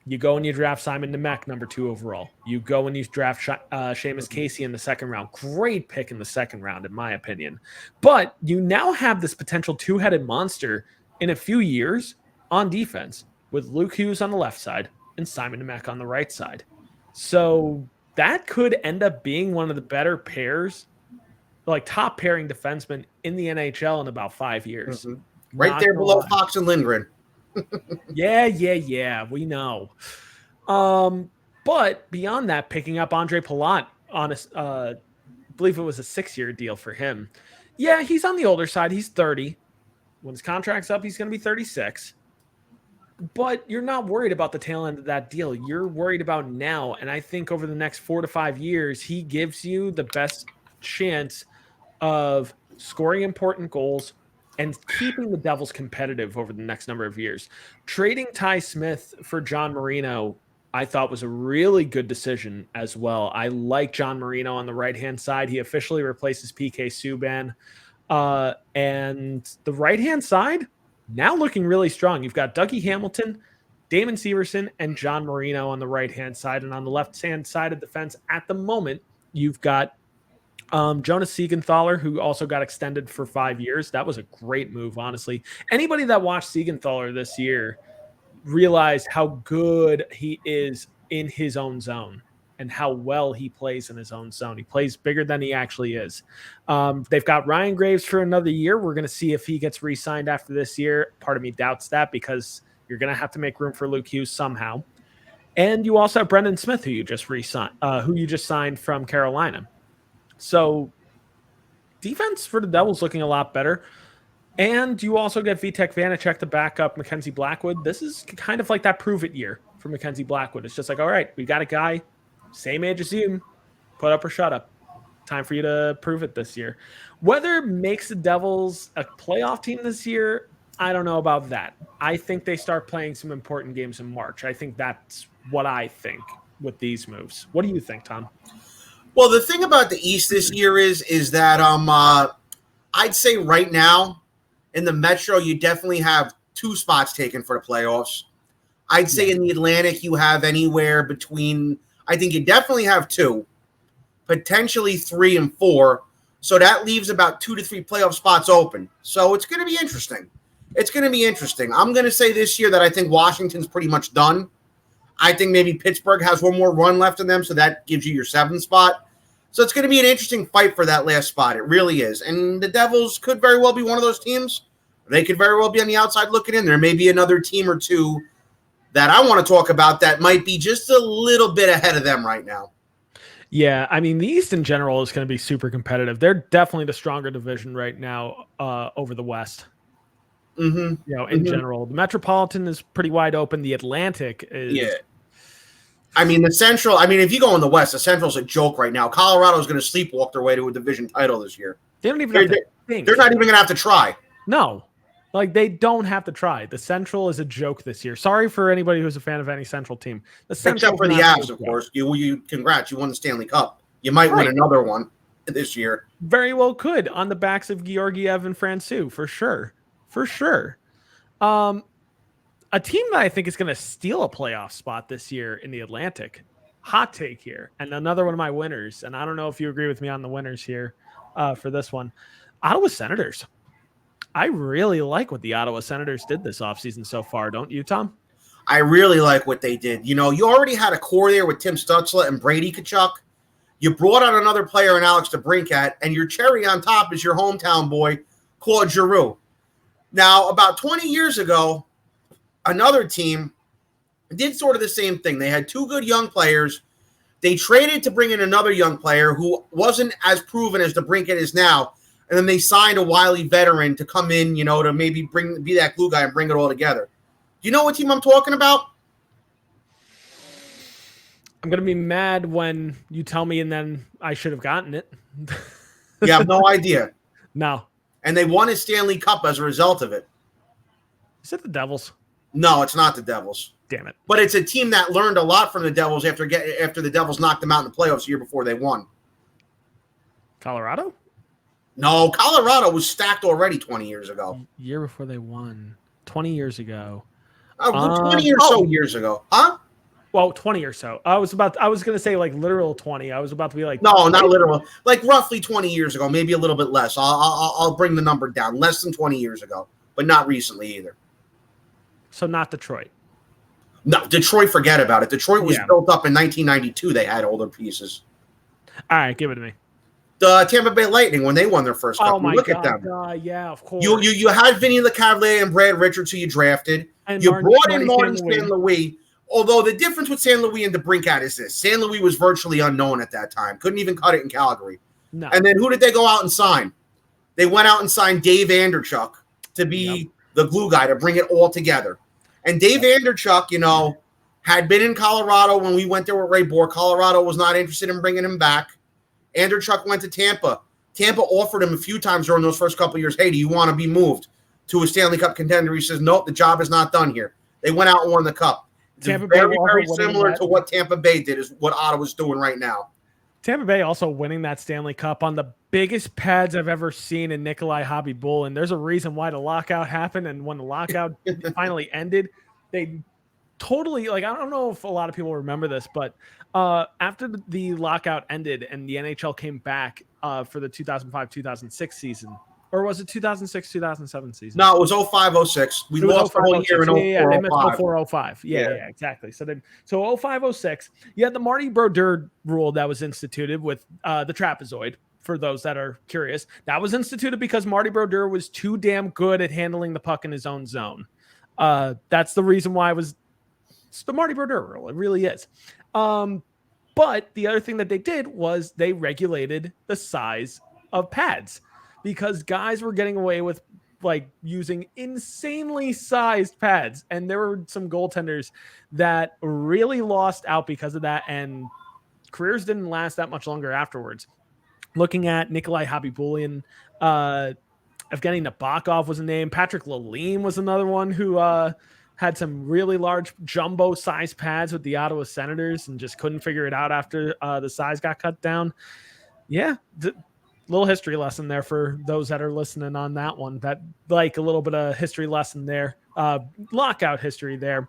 you go and you draft Simon Nemec, number 2 overall. You go and you draft Seamus Casey in the second round. Great pick in the second round, in my opinion. But you now have this potential 2-headed monster in a few years on defense with Luke Hughes on the left side and Simon Nemec on the right side. So that could end up being one of the better pairs, like top pairing defensemen in the NHL in about 5 years. Mm-hmm. Right there below Fox and Lindgren. Yeah, we know. But beyond that, picking up Andre Palat on I believe it was a 6-year deal for him. Yeah, he's on the older side. He's 30. When his contract's up, he's going to be 36. But you're not worried about the tail end of that deal. You're worried about now. And I think over the next 4 to 5 years, he gives you the best chance of scoring important goals and keeping the Devils competitive over the next number of years. Trading Ty Smith for John Marino, I thought was a really good decision as well. I like John Marino on the right-hand side. He officially replaces PK Subban. And the right-hand side, now looking really strong. You've got Dougie Hamilton, Damon Severson, and John Marino on the right-hand side. And on the left-hand side of the fence at the moment, you've got Jonas Siegenthaler, who also got extended for 5 years. That was a great move, honestly. Anybody that watched Siegenthaler this year realized how good he is in his own zone and how well he plays in his own zone. He plays bigger than he actually is. They've got Ryan Graves for another year. We're going to see if he gets re-signed after this year. Part of me doubts that because you're going to have to make room for Luke Hughes somehow. And you also have Brendan Smith, who you just signed from Carolina. So defense for the Devils looking a lot better. And you also get Vitek Vanacek to back up Mackenzie Blackwood. This is kind of like that prove-it year for Mackenzie Blackwood. It's just like, all right, we got a guy same age as you, put up or shut up. Time for you to prove it this year. Whether it makes the Devils a playoff team this year, I don't know about that. I think they start playing some important games in March. I think that's what I think with these moves. What do you think, Tom? Well, the thing about the East this year is that I'd say right now in the Metro, you definitely have 2 spots taken for the playoffs. I'd say in the Atlantic, you have anywhere between, I think you definitely have 2, potentially 3 and 4. So that leaves about 2 to 3 playoff spots open. So it's going to be interesting. It's going to be interesting. I'm going to say this year that I think Washington's pretty much done. I think maybe Pittsburgh has one more run left in them, so that gives you your 7th spot. So it's going to be an interesting fight for that last spot. It really is. And the Devils could very well be one of those teams. They could very well be on the outside looking in. There may be another team or two that I want to talk about that might be just a little bit ahead of them right now. Yeah, I mean, the East in general is going to be super competitive. They're definitely the stronger division right now over the West. Mm-hmm. You know, in general, the Metropolitan is pretty wide open. The Atlantic is. Yeah. I mean, the Central. I mean, if you go in the West, the Central's a joke right now. Colorado's going to sleepwalk their way to a division title this year. They don't even have to think. They're not even going to have to try. No. Like, they don't have to try. The Central is a joke this year. Sorry for anybody who's a fan of any Central team. Except for the Avs, of course. Congrats. You won the Stanley Cup. You might win another one this year. Very well could on the backs of Georgiev and Francouz, for sure. For sure. A team that I think is going to steal a playoff spot this year in the Atlantic. Hot take here. And another one of my winners. And I don't know if you agree with me on the winners here for this one. Ottawa Senators. I really like what the Ottawa Senators did this offseason so far. Don't you, Tom? I really like what they did. You know, you already had a core there with Tim Stutzla and Brady Tkachuk. You brought out another player in Alex DeBrincat, and your cherry on top is your hometown boy, Claude Giroux. Now, about 20 years ago, another team did sort of the same thing. They had 2 good young players. They traded to bring in another young player who wasn't as proven as DeBrincat is now, and then they signed a wily veteran to come in, you know, to maybe be that glue guy and bring it all together. Do you know what team I'm talking about? I'm going to be mad when you tell me and then I should have gotten it. You have no idea. No. And they won a Stanley Cup as a result of it. Is it the Devils? No, it's not the Devils. Damn it. But it's a team that learned a lot from the Devils after the Devils knocked them out in the playoffs the year before they won. Colorado? No, Colorado was stacked already 20 years ago. Year before they won. 20 years ago. 20 or so years ago. Huh? Well, 20 or so. I was going to say like literal 20. I was about to be like. No, not literal. Like roughly 20 years ago, maybe a little bit less. I'll bring the number down. Less than 20 years ago, but not recently either. So not Detroit. No, Detroit, forget about it. Detroit was built up in 1992. They had older pieces. All right, give it to me. The Tampa Bay Lightning, when they won their first cup. Oh, my Look God. at them. Yeah, of course. You had Vinny LeCavalier and Brad Richards, who you drafted. And you brought in Martin St. Louis. Although the difference with St. Louis and DeBrincat is this. St. Louis was virtually unknown at that time. Couldn't even cut it in Calgary. No. And then who did they go out and sign? They went out and signed Dave Anderchuk to be the glue guy, to bring it all together. And Dave Anderchuk, you know, had been in Colorado when we went there with Ray Bohr. Colorado was not interested in bringing him back. Anderchuk went to Tampa. Tampa offered him a few times during those first couple of years, hey, do you want to be moved to a Stanley Cup contender? He says, nope, the job is not done here. They went out and won the Cup. It's very, very similar to what Tampa Bay did, is what Ottawa's doing right now. Tampa Bay also winning that Stanley Cup on the biggest pads I've ever seen in Nikolai Hobby-Bull. And there's a reason why the lockout happened. And when the lockout finally ended, they totally, like, I don't know if a lot of people remember this, but after the lockout ended and the NHL came back for the 2005-2006 season, or was it 2006-2007 season? No, it was 05-06. We lost the whole year in 04-05. Yeah, exactly. So 05-06, you had the Marty Brodeur rule that was instituted with the trapezoid. For those that are curious, that was instituted because Marty Brodeur was too damn good at handling the puck in his own zone. That's the reason why it's the Marty Brodeur rule. It really is. But the other thing that they did was they regulated the size of pads, because guys were getting away with like using insanely sized pads. And there were some goaltenders that really lost out because of that. And careers didn't last that much longer afterwards. Looking at Nikolai Hobby-Bull, Evgeny Nabokov was a name. Patrick Lalime was another one who had some really large jumbo size pads with the Ottawa Senators and just couldn't figure it out after the size got cut down. Yeah. Little history lesson there for those that are listening on that one. That, like, a little bit of history lesson there, lockout history there.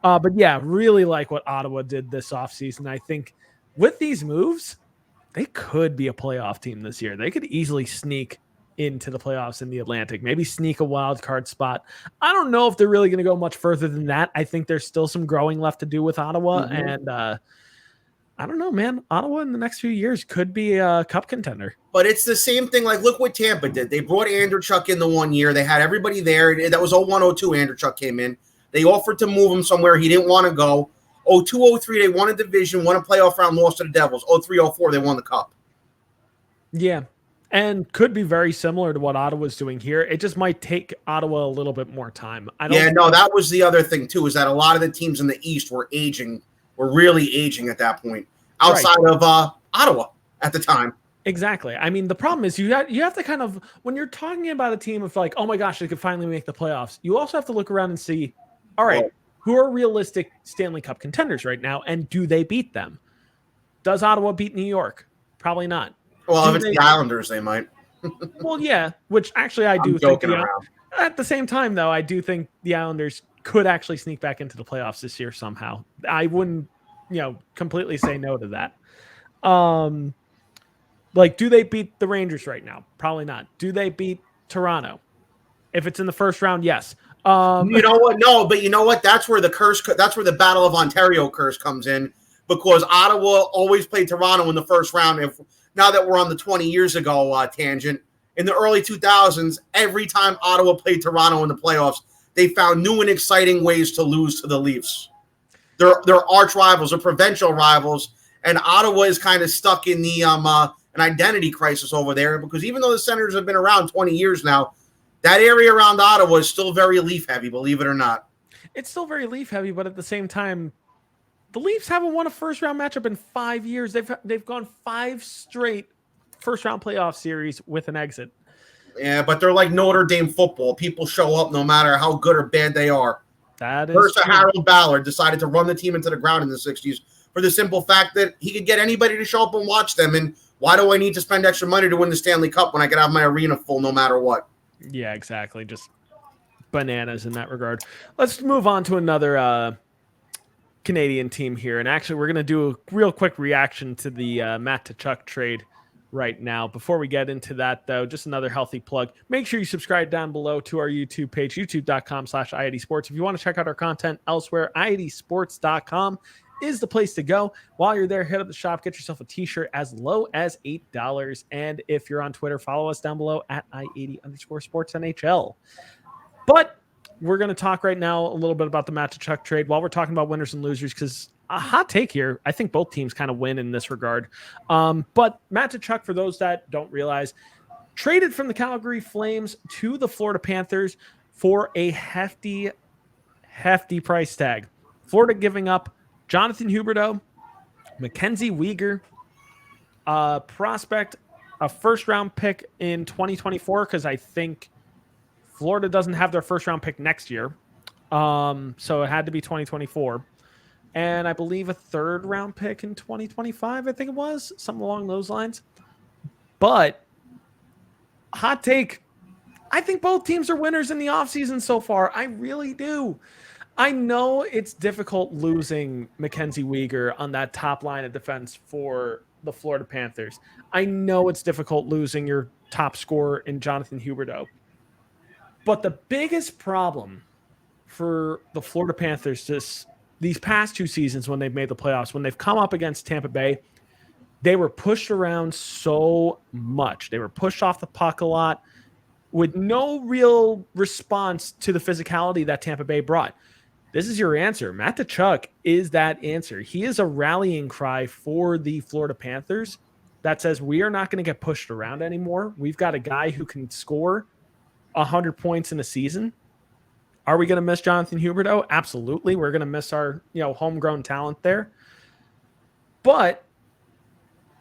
But yeah, really like what Ottawa did this offseason. I think with these moves, they could be a playoff team this year. They could easily sneak into the playoffs in the Atlantic, maybe sneak a wild card spot. I don't know if they're really going to go much further than that. I think there's still some growing left to do with Ottawa. Mm-hmm. And I don't know, man. Ottawa in the next few years could be a cup contender. But it's the same thing. Like, look what Tampa did. They brought Andrechuk in the 1 year. They had everybody there. That was 01-02. Andrechuk came in. They offered to move him somewhere. He didn't want to go. 02-03, they won a division, won a playoff round, lost to the Devils. 03-04, they won the cup. Yeah, and could be very similar to what Ottawa's doing here. It just might take Ottawa a little bit more time. That was the other thing, too, is that a lot of the teams in the East were really aging at that point, outside of Ottawa at the time. Exactly. I mean, the problem is you have to kind of, when you're talking about a team of like, oh my gosh, they could finally make the playoffs, you also have to look around and see, all right, who are realistic Stanley Cup contenders right now, and do they beat them? Does Ottawa beat New York? Probably not. Well, if it's the Islanders, they might. Well, yeah, which actually I do think. At the same time, though, I do think the Islanders could actually sneak back into the playoffs this year somehow. I wouldn't, completely say no to that. Like, do they beat the Rangers right now? Probably not. Do they beat Toronto? If it's in the first round, yes. You know what? No, but you know what? That's where the curse. That's where the Battle of Ontario curse comes in, because Ottawa always played Toronto in the first round. Now that we're on the 20 years ago tangent, in the early 2000s, every time Ottawa played Toronto in the playoffs, they found new and exciting ways to lose to the Leafs. They're arch rivals, they're provincial rivals, and Ottawa is kind of stuck in the an identity crisis over there, because even though the Senators have been around 20 years now, that area around Ottawa is still very Leaf heavy, believe it or not. It's still very Leaf heavy, but at the same time, the Leafs haven't won a first round matchup in 5 years. They've gone 5 straight first round playoff series with an exit. Yeah, but they're like Notre Dame football. People show up no matter how good or bad they are. That is First, Harold Ballard decided to run the team into the ground in the 60s for the simple fact that he could get anybody to show up and watch them. And why do I need to spend extra money to win the Stanley Cup when I can have my arena full no matter what? Yeah, exactly. Just bananas in that regard. Let's move on to another Canadian team here. And actually, we're going to do a real quick reaction to the Matt Tkachuk trade right now. Before we get into that, though, just another healthy plug. Make sure you subscribe down below to our YouTube page, youtube.com/IID Sports. If you want to check out our content elsewhere, IIDsports.com is the place to go. While you're there, head up the shop, get yourself a t-shirt as low as $8. And if you're on Twitter, follow us down below at I80_SportsNHL. But we're going to talk right now a little bit about the Matt Tkachuk trade while we're talking about winners and losers, because a hot take here, I think both teams kind of win in this regard. But Matt Tkachuk, for those that don't realize, traded from the Calgary Flames to the Florida Panthers for a hefty price tag. Florida giving up Jonathan Huberdeau, Mackenzie Weegar, prospect, a first-round pick in 2024, because I think Florida doesn't have their first-round pick next year. So it had to be 2024. and I believe a 3rd round pick in 2025, I think it was, something along those lines. But hot take, I think both teams are winners in the offseason so far. I really do. I know it's difficult losing Mackenzie Weegar on that top line of defense for the Florida Panthers. I know it's difficult losing your top scorer in Jonathan Huberdeau. But the biggest problem for the Florida Panthers these past 2 seasons when they've made the playoffs, when they've come up against Tampa Bay, they were pushed around so much. They were pushed off the puck a lot with no real response to the physicality that Tampa Bay brought. This is your answer. Matt Tkachuk is that answer. He is a rallying cry for the Florida Panthers that says we are not going to get pushed around anymore. We've got a guy who can score 100 points in a season. Are we going to miss Jonathan Huberdeau? Absolutely. We're going to miss our, homegrown talent there. But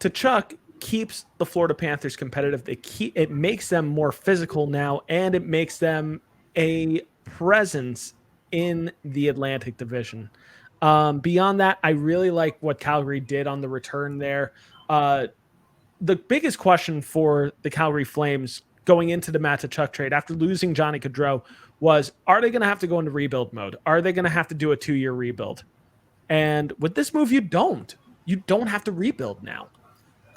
Tkachuk keeps the Florida Panthers competitive. It makes them more physical now, and it makes them a presence in the Atlantic Division. Beyond that, I really like what Calgary did on the return there. The biggest question for the Calgary Flames going into the Matt Tkachuk trade after losing Johnny Gadro was, are they going to have to go into rebuild mode? Are they going to have to do a 2-year rebuild? And with this move, you don't have to rebuild now.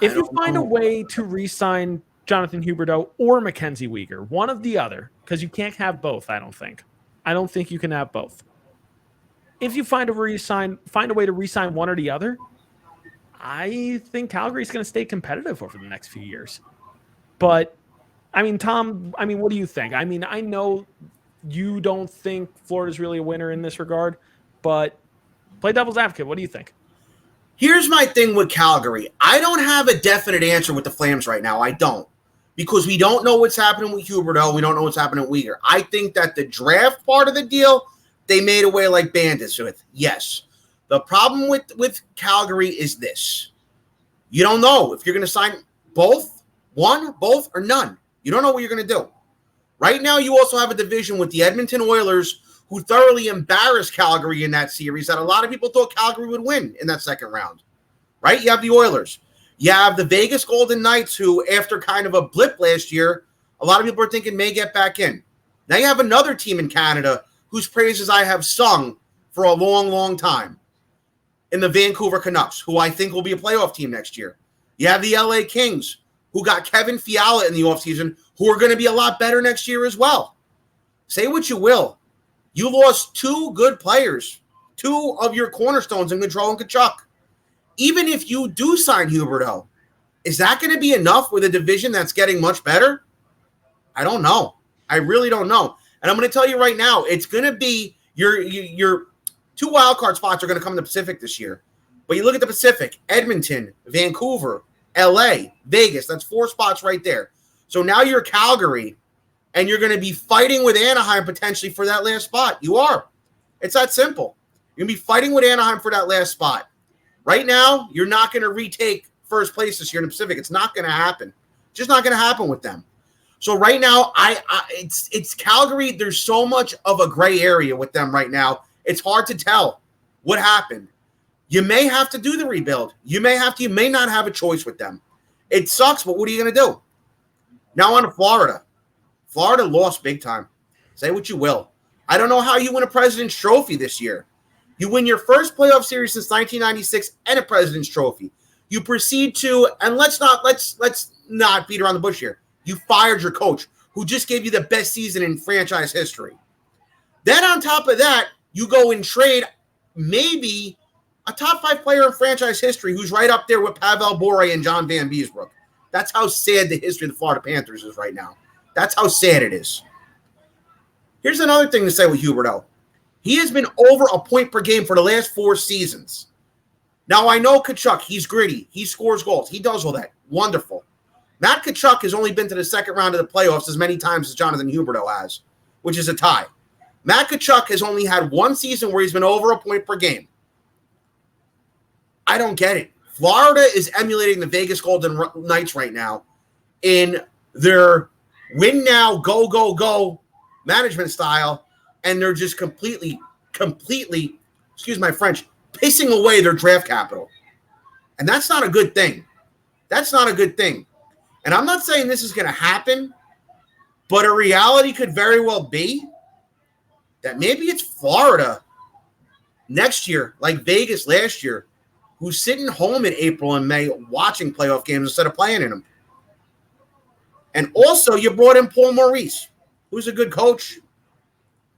If you find a way to re-sign Jonathan Huberdeau or Mackenzie Weegar, one of the other, because you can't have both, I don't think. I don't think you can have both. If you find a way to re-sign one or the other, I think Calgary's going to stay competitive over the next few years. But, Tom, what do you think? I know you don't think Florida's really a winner in this regard, but play devil's advocate. What do you think? Here's my thing with Calgary. I don't have a definite answer with the Flames right now. I don't. Because we don't know what's happening with Huberdeau. We don't know what's happening with Weegar. I think that the draft part of the deal, they made away like bandits with. Yes. The problem with Calgary is this. You don't know if you're going to sign both, or none. You don't know what you're going to do. Right now, you also have a division with the Edmonton Oilers who thoroughly embarrassed Calgary in that series that a lot of people thought Calgary would win in that 2nd round. Right? You have the Oilers. You have the Vegas Golden Knights who, after kind of a blip last year, a lot of people are thinking may get back in. Now you have another team in Canada whose praises I have sung for a long, long time in the Vancouver Canucks, who I think will be a playoff team next year. You have the LA Kings, who got Kevin Fiala in the offseason, who are going to be a lot better next year as well. Say what you will. You lost 2 good players, 2 of your cornerstones in Gadro and Tkachuk. Even if you do sign Huberdeau, is that going to be enough with a division that's getting much better? I don't know. I really don't know. And I'm going to tell you right now, it's going to be your 2 wildcard spots are going to come in the Pacific this year. But you look at the Pacific, Edmonton, Vancouver, LA, Vegas, that's 4 spots right there. So now you're Calgary, and you're going to be fighting with Anaheim potentially for that last spot. You are. It's that simple. You're going to be fighting with Anaheim for that last spot. Right now, you're not going to retake first place this year in the Pacific. It's not going to happen. Just not going to happen with them. So right now, it's Calgary. There's so much of a gray area with them right now. It's hard to tell what happened. You may have to do the rebuild. You may not have a choice with them. It sucks, but what are you going to do? Now on to Florida. Florida lost big time. Say what you will. I don't know how you win a President's Trophy this year. You win your first playoff series since 1996 and a President's Trophy. You proceed to, and let's not beat around the bush here. You fired your coach, who just gave you the best season in franchise history. Then on top of that, you go and trade maybe a top 5 player in franchise history who's right up there with Pavel Bure and John Van Beesbrook. That's how sad the history of the Florida Panthers is right now. That's how sad it is. Here's another thing to say with Huberdeau. He has been over a point per game for the last 4 seasons. Now, I know Tkachuk, he's gritty. He scores goals. He does all that. Wonderful. Matt Tkachuk has only been to the 2nd round of the playoffs as many times as Jonathan Huberdeau has, which is a tie. Matt Tkachuk has only had 1 season where he's been over a point per game. I don't get it. Florida is emulating the Vegas Golden Knights right now in their win now, go, go, go management style, and they're just completely, excuse my French, pissing away their draft capital. And that's not a good thing. That's not a good thing. And I'm not saying this is going to happen, but a reality could very well be that maybe it's Florida next year, like Vegas last year, who's sitting home in April and May watching playoff games instead of playing in them. And also, you brought in Paul Maurice, who's a good coach,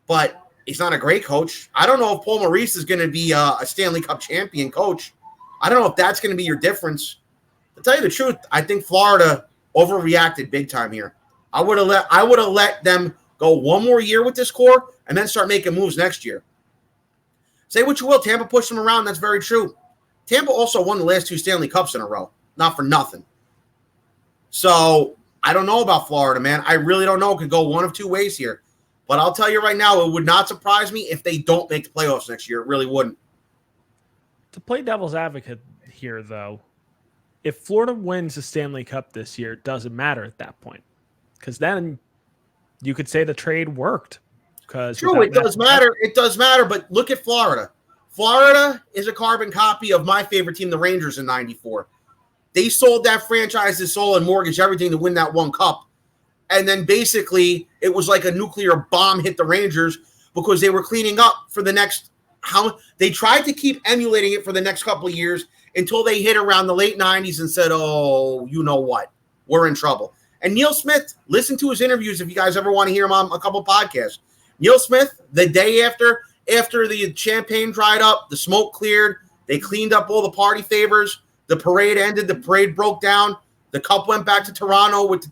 but he's not a great coach. I don't know if Paul Maurice is going to be a Stanley Cup champion coach. I don't know if that's going to be your difference. To tell you the truth, I think Florida overreacted big time here. I would have let them go one more year with this core and then start making moves next year. Say what you will, Tampa pushed them around. That's very true. Tampa also won the last 2 Stanley Cups in a row. Not for nothing. So I don't know about Florida, man. I really don't know. It could go one of 2 ways here. But I'll tell you right now, it would not surprise me if they don't make the playoffs next year. It really wouldn't. To play devil's advocate here, though, if Florida wins the Stanley Cup this year, it doesn't matter at that point. Because then you could say the trade worked. True, it does matter. It does matter, but look at Florida. Florida is a carbon copy of my favorite team, the Rangers, in '94. They sold that franchise's soul and mortgaged everything to win that 1 cup. And then basically it was like a nuclear bomb hit the Rangers because they were cleaning up for the next they tried to keep emulating it for the next couple of years until they hit around the late 90s and said, oh, you know what? We're in trouble. And Neil Smith, listen to his interviews if you guys ever want to hear him on a couple podcasts. Neil Smith, the day after the champagne dried up, the smoke cleared, they cleaned up all the party favors, the parade ended, the parade broke down, the cup went back to Toronto with the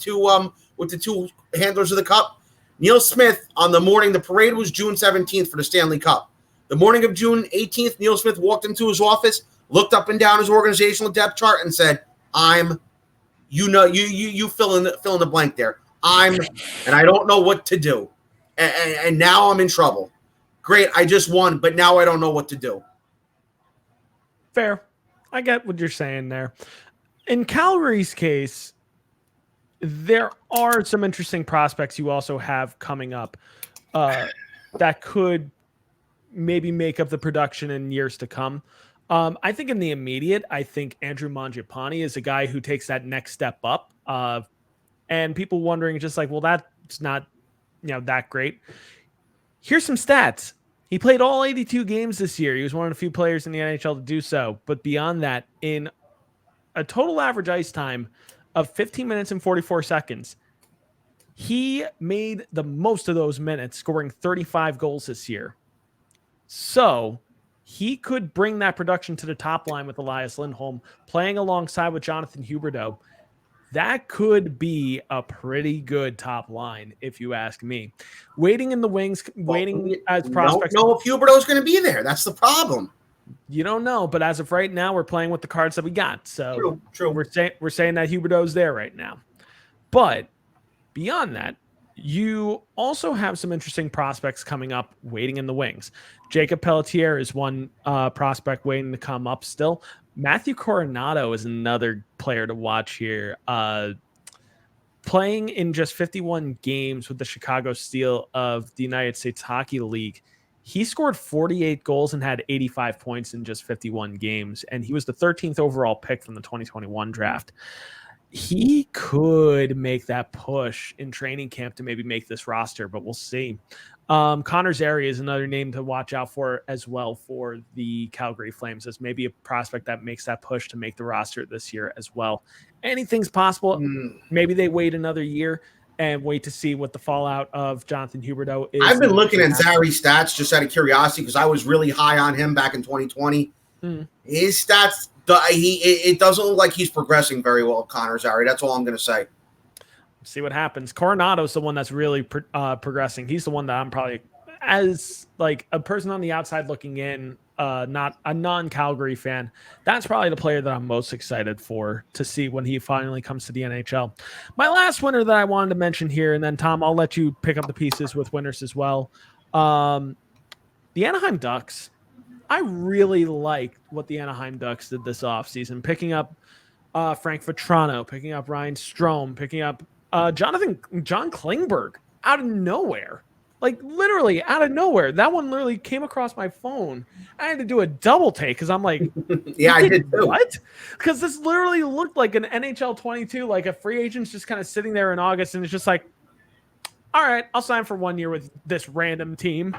two handlers of the cup. Neil Smith, on the morning, the parade was June 17th for the Stanley Cup. The morning of June 18th, Neil Smith walked into his office, looked up and down his organizational depth chart and said, you fill in the blank there. And I don't know what to do. And now I'm in trouble. Great, I just won, but now I don't know what to do. Fair. I get what you're saying there. In Calgary's case, there are some interesting prospects you also have coming up that could maybe make up the production in years to come. I think in the immediate, I think Andrew Manjapani is a guy who takes that next step up. And people wondering just like, well, that's not that great. Here's some stats. He played all 82 games this year. He was one of the few players in the NHL to do so. But beyond that, in a total average ice time of 15 minutes and 44 seconds, he made the most of those minutes, scoring 35 goals this year. So he could bring that production to the top line with Elias Lindholm, playing alongside with Jonathan Huberdeau. That could be a pretty good top line, if you ask me. Waiting in the wings, as prospects. Don't know if Huberdeau's going to be there. That's the problem. You don't know, but as of right now, we're playing with the cards that we got. So true. We're saying that Huberdeau's there right now. But beyond that, you also have some interesting prospects coming up waiting in the wings. Jacob Pelletier is one prospect waiting to come up still. Matthew Coronado is another player to watch here. Playing in just 51 games with the Chicago Steel of the United States Hockey League, he scored 48 goals and had 85 points in just 51 games, and he was the 13th overall pick from the 2021 draft. He could make that push in training camp to maybe make this roster, but we'll see. Connor Zary is another name to watch out for as well for the Calgary Flames, as maybe a prospect that makes that push to make the roster this year as well. Anything's possible. Maybe they wait another year and wait to see what the fallout of Jonathan Huberdeau is. I've been looking at Zary's stats just out of curiosity because I was really high on him back in 2020. His stats, it doesn't look like he's progressing very well, Connor Zary. That's all I'm going to say. See what happens. Coronado's the one that's really progressing. He's the one that I'm probably, as like a person on the outside looking in, not a non-Calgary fan, that's probably the player that I'm most excited for to see when he finally comes to the NHL. My last winner that I wanted to mention here, and then Tom, I'll let you pick up the pieces with winners as well. The Anaheim Ducks. I really like what the Anaheim Ducks did this offseason, picking up Frank Vetrano, picking up Ryan Strome, picking up John Klingberg out of nowhere. Like literally out of nowhere. That one literally came across my phone. I had to do a double take because I'm like, yeah, I did too. What? Because this literally looked like an NHL 22, like a free agent's just kind of sitting there in August, and it's just like, all right, I'll sign for 1 year with this random team.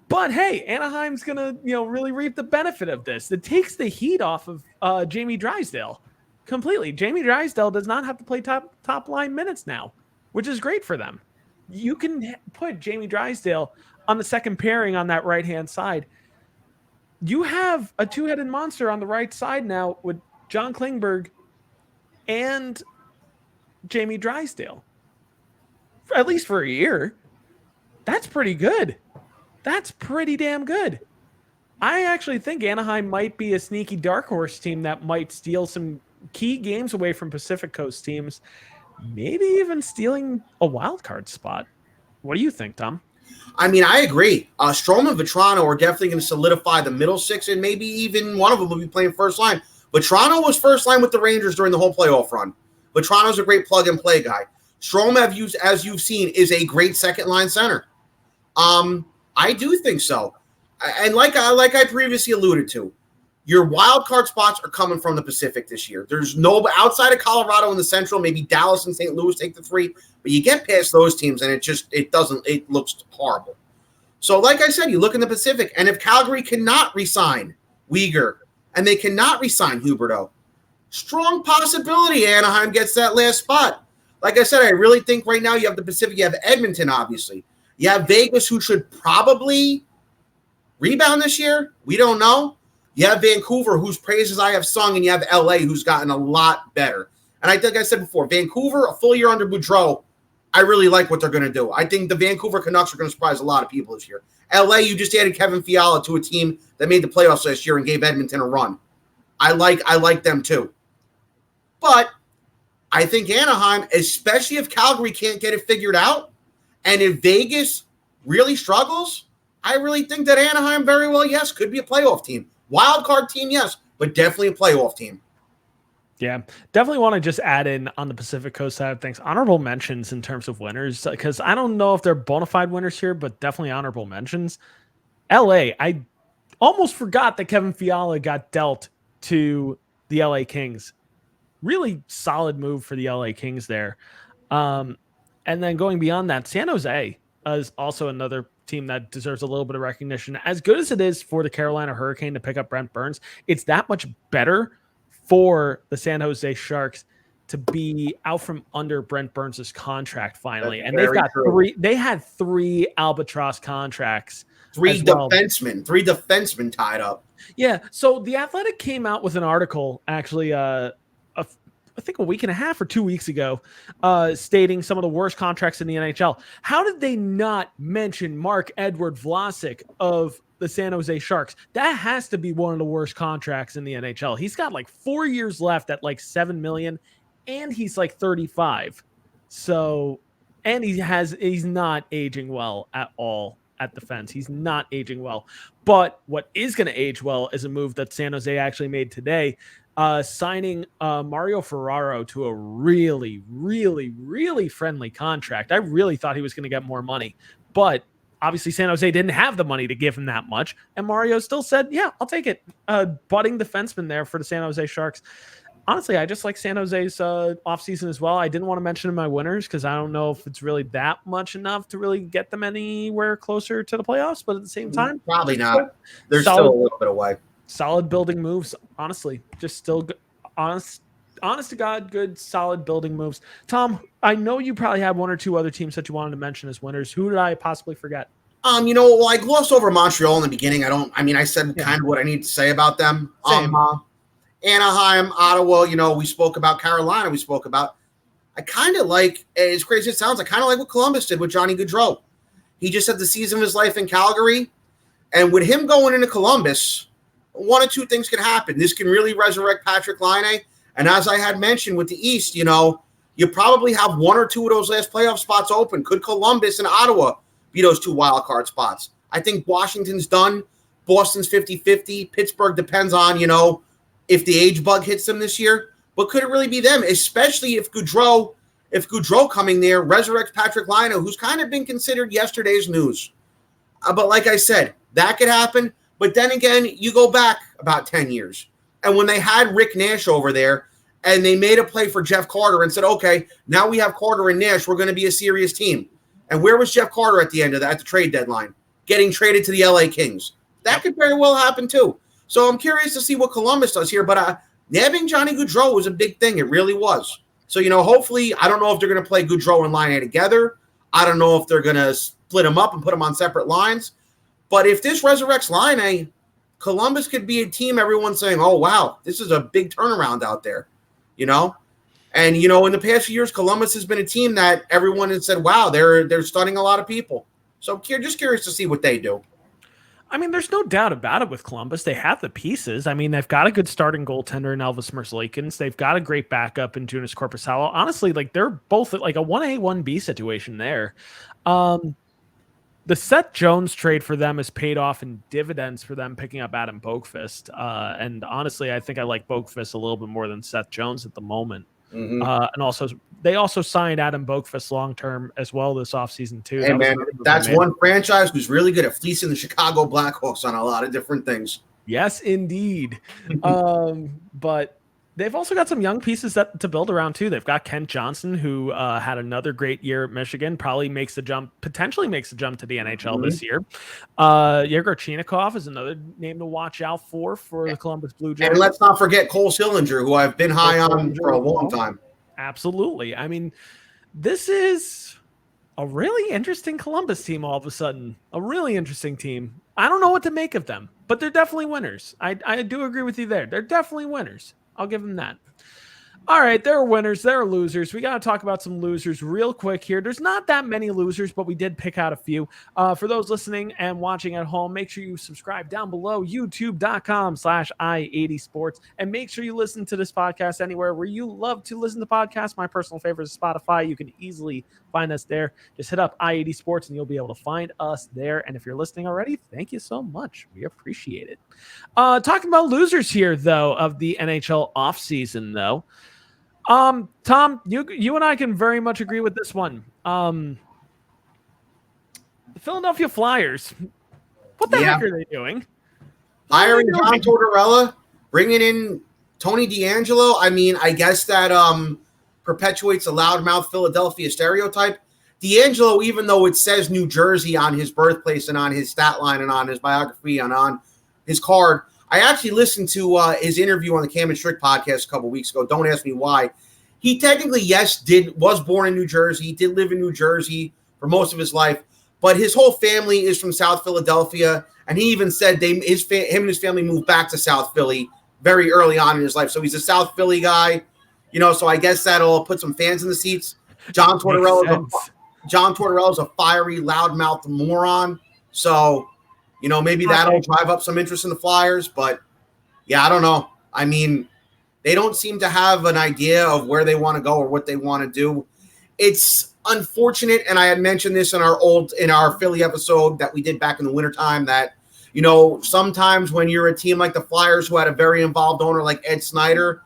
But hey, Anaheim's gonna, really reap the benefit of this. It takes the heat off of Jamie Drysdale completely. Jamie Drysdale does not have to play top line minutes now, which is great for them. You can put Jamie Drysdale on the second pairing on that right-hand side. You have a two-headed monster on the right side now with John Klingberg and Jamie Drysdale. At least for a year. That's pretty good. That's pretty damn good. I actually think Anaheim might be a sneaky dark horse team that might steal some key games away from Pacific Coast teams. Maybe even stealing a wild card spot. What do you think, Tom? I mean, I agree. Strome and Vatrano are definitely going to solidify the middle six, and maybe even one of them will be playing first line. Vatrano was first line with the Rangers during the whole playoff run. Vatrano's a great plug-and-play guy. Strome, as you've seen, is a great second-line center. I do think so. And like I previously alluded to, your wild card spots are coming from the Pacific this year. There's no outside of Colorado in the Central, maybe Dallas and St. Louis take the 3, but you get past those teams and it looks horrible. So like I said, you look in the Pacific, and if Calgary cannot re-sign Weegar and they cannot re-sign Huberdeau, strong possibility Anaheim gets that last spot. Like I said, I really think right now you have the Pacific, you have Edmonton, obviously. You have Vegas, who should probably rebound this year. We don't know. You have Vancouver, whose praises I have sung, and you have LA, who's gotten a lot better. And I think I said before, Vancouver, a full year under Brodeur, I really like what they're going to do. I think the Vancouver Canucks are going to surprise a lot of people this year. LA, you just added Kevin Fiala to a team that made the playoffs last year and gave Edmonton a run. I like them too. But I think Anaheim, especially if Calgary can't get it figured out, and if Vegas really struggles, I really think that Anaheim very well, yes, could be a playoff team. Wild card team, yes, but definitely a playoff team. Yeah, definitely want to just add in on the Pacific Coast side of things, honorable mentions in terms of winners, because I don't know if they're bona fide winners here, but definitely honorable mentions. LA, I almost forgot that Kevin Fiala got dealt to the LA Kings. Really solid move for the LA Kings there. And then going beyond that, San Jose is also another team that deserves a little bit of recognition. As good as it is for the Carolina Hurricane to pick up Brent Burns, it's that much better for the San Jose Sharks to be out from under Brent Burns' contract finally. That's and they've got true. they had 3 albatross contracts. Three defensemen tied up. Yeah. So The Athletic came out with an article actually, I think a week and a half or 2 weeks ago, stating some of the worst contracts in the NHL. How did they not mention Marc-Edouard Vlasic of the San Jose Sharks? That has to be one of the worst contracts in the NHL. He's got like 4 years left at like $7 million, and he's like 35. So, and he's not aging well at all at the fence. He's not aging well. But what is going to age well is a move that San Jose actually made today. Signing Mario Ferraro to a really, really, really friendly contract. I really thought he was going to get more money, but obviously San Jose didn't have the money to give him that much, and Mario still said, yeah, I'll take it. Budding defenseman there for the San Jose Sharks. Honestly, I just like San Jose's offseason as well. I didn't want to mention in my winners because I don't know if it's really that much enough to really get them anywhere closer to the playoffs, but at the same time, probably not. They're still a little bit away. Solid building moves, honestly. Just still good, honest to God, good, solid building moves. Tom, I know you probably had 1 or 2 other teams that you wanted to mention as winners. Who did I possibly forget? I glossed over Montreal in the beginning. I said kind of what I need to say about them. Anaheim, Ottawa, we spoke about Carolina. I kind of like, as crazy as it sounds, I kind of like what Columbus did with Johnny Gaudreau. He just had the season of his life in Calgary. And with him going into Columbus, 1 or 2 things can happen. This can really resurrect Patrick Laine. And as I had mentioned with the East, you probably have 1 or 2 of those last playoff spots open. Could Columbus and Ottawa be those 2 wild card spots? I think Washington's done. Boston's 50-50. Pittsburgh depends on, if the age bug hits them this year. But could it really be them? Especially if Gaudreau if Gaudreau coming there resurrects Patrick Laine, who's kind of been considered yesterday's news. But like I said, that could happen. But then again, you go back about 10 years. And when they had Rick Nash over there and they made a play for Jeff Carter and said, okay, now we have Carter and Nash, we're going to be a serious team. And where was Jeff Carter at the end of that, at the trade deadline? Getting traded to the LA Kings. That could very well happen too. So I'm curious to see what Columbus does here. But nabbing Johnny Gaudreau was a big thing. It really was. So, hopefully, I don't know if they're going to play Gaudreau and Laine together. I don't know if they're going to split them up and put them on separate lines. But if this resurrects Laine, Columbus could be a team everyone's saying, oh, wow, this is a big turnaround out there, And, in the past few years, Columbus has been a team that everyone has said, wow, they're stunning a lot of people. So just curious to see what they do. I mean, there's no doubt about it with Columbus. They have the pieces. I mean, they've got a good starting goaltender in Elvis Merzlikins. They've got a great backup in Joonas Korpisalo. Honestly, they're both like a 1A, 1B situation there. The Seth Jones trade for them has paid off in dividends for them picking up Adam Boqvist. And honestly, I think I like Boqvist a little bit more than Seth Jones at the moment. Mm-hmm. And they also signed Adam Boqvist long-term as well this offseason too. Hey, man, that's one franchise who's really good at fleecing the Chicago Blackhawks on a lot of different things. Yes, indeed. But they've also got some young pieces to build around too. They've got Kent Johnson, who had another great year at Michigan, potentially makes the jump to the NHL this year. Yegor Chinakhov is another name to watch out for the Columbus Blue Jays. And let's not forget Cole Sillinger, who I've been high on for a long time. Absolutely. I mean, this is a really interesting Columbus team all of a sudden. A really interesting team. I don't know what to make of them, but they're definitely winners. I do agree with you there. They're definitely winners. I'll give them that. All right, there are winners, there are losers. We got to talk about some losers real quick here. There's not that many losers, but we did pick out a few. For those listening and watching at home, make sure you subscribe down below, youtube.com/i80sports. And make sure you listen to this podcast anywhere where you love to listen to podcasts. My personal favorite is Spotify. You can easily find us there. Just hit up i80 Sports and you'll be able to find us there. And if you're listening already, thank you so much. We appreciate it. Talking about losers here, though, of the NHL offseason, though. Tom, you and I can very much agree with this one. The Philadelphia Flyers. What the heck are they doing? Hiring John Tortorella, bringing in Tony DeAngelo. I mean, I guess that perpetuates a loudmouth Philadelphia stereotype. DeAngelo, even though it says New Jersey on his birthplace and on his stat line and on his biography and on his card, I actually listened to his interview on the Cam and Strick podcast a couple weeks ago. Don't ask me why. He technically, was born in New Jersey. He did live in New Jersey for most of his life, but his whole family is from South Philadelphia. And he even said him and his family moved back to South Philly very early on in his life. So he's a South Philly guy, so I guess that'll put some fans in the seats. John Tortorella is a fiery, loudmouthed moron. So, maybe that'll drive up some interest in the Flyers. But, yeah, I don't know. I mean, they don't seem to have an idea of where they want to go or what they want to do. It's unfortunate, and I had mentioned this in our Philly episode that we did back in the wintertime, that, sometimes when you're a team like the Flyers who had a very involved owner like Ed Snyder,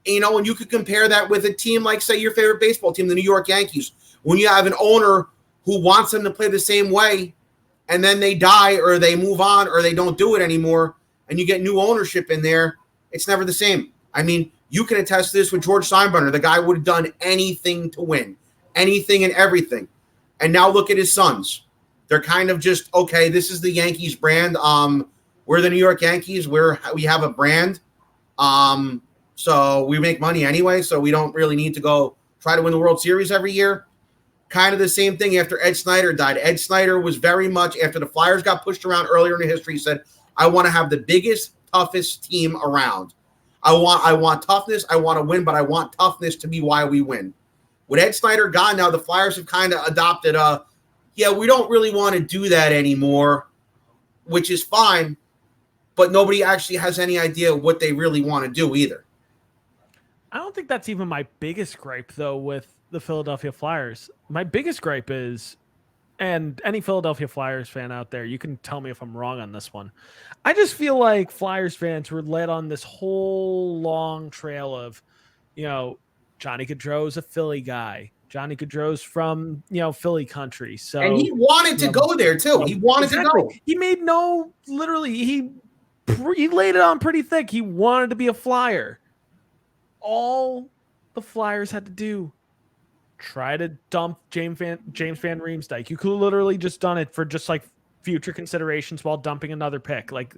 and you could compare that with a team like, say, your favorite baseball team, the New York Yankees, when you have an owner who wants them to play the same way, and then they die or they move on or they don't do it anymore, and you get new ownership in there, it's never the same. I mean, you can attest to this with George Steinbrenner. The guy would have done anything to win, anything and everything. And now look at his sons. They're kind of just, okay, this is the Yankees brand. We're the New York Yankees. We have a brand. So we make money anyway, so we don't really need to go try to win the World Series every year. Kind of the same thing after Ed Snyder died. Ed Snyder was very much, after the Flyers got pushed around earlier in the history, he said, I want to have the biggest, toughest team around. I want toughness. I want to win, but I want toughness to be why we win. With Ed Snyder gone now, the Flyers have kind of adopted we don't really want to do that anymore, which is fine, but nobody actually has any idea what they really want to do either. I don't think that's even my biggest gripe, though, with the Philadelphia Flyers. My biggest gripe is, and any Philadelphia Flyers fan out there, you can tell me if I'm wrong on this one. I just feel like Flyers fans were led on this whole long trail of, Johnny Gaudreau's a Philly guy. Johnny Gaudreau's from, Philly country. So, and he wanted to go there too. He wanted to go. He made he laid it on pretty thick. He wanted to be a Flyer. All the Flyers had to do, try to dump James Van Riemsdyk. You could literally just done it for just like future considerations while dumping another pick. Like,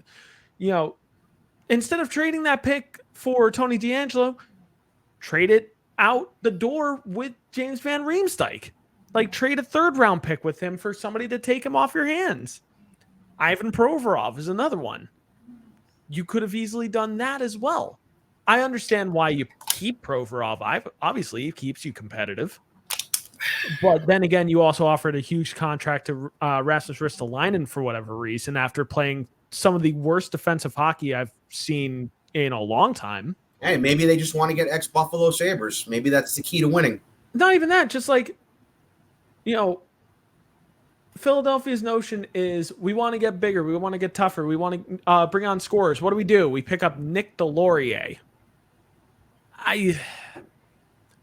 instead of trading that pick for Tony DeAngelo, trade it out the door with James Van Riemsdyk. Like, trade a 3rd round pick with him for somebody to take him off your hands. Ivan Provorov is another one. You could have easily done that as well. I understand why you keep Provorov. Obviously, it keeps you competitive. But then again, you also offered a huge contract to Rasmus Ristolainen for whatever reason after playing some of the worst defensive hockey I've seen in a long time. Hey, maybe they just want to get ex-Buffalo Sabres. Maybe that's the key to winning. Not even that. Just like, Philadelphia's notion is we want to get bigger. We want to get tougher. We want to bring on scorers. What do? We pick up Nick Delorier.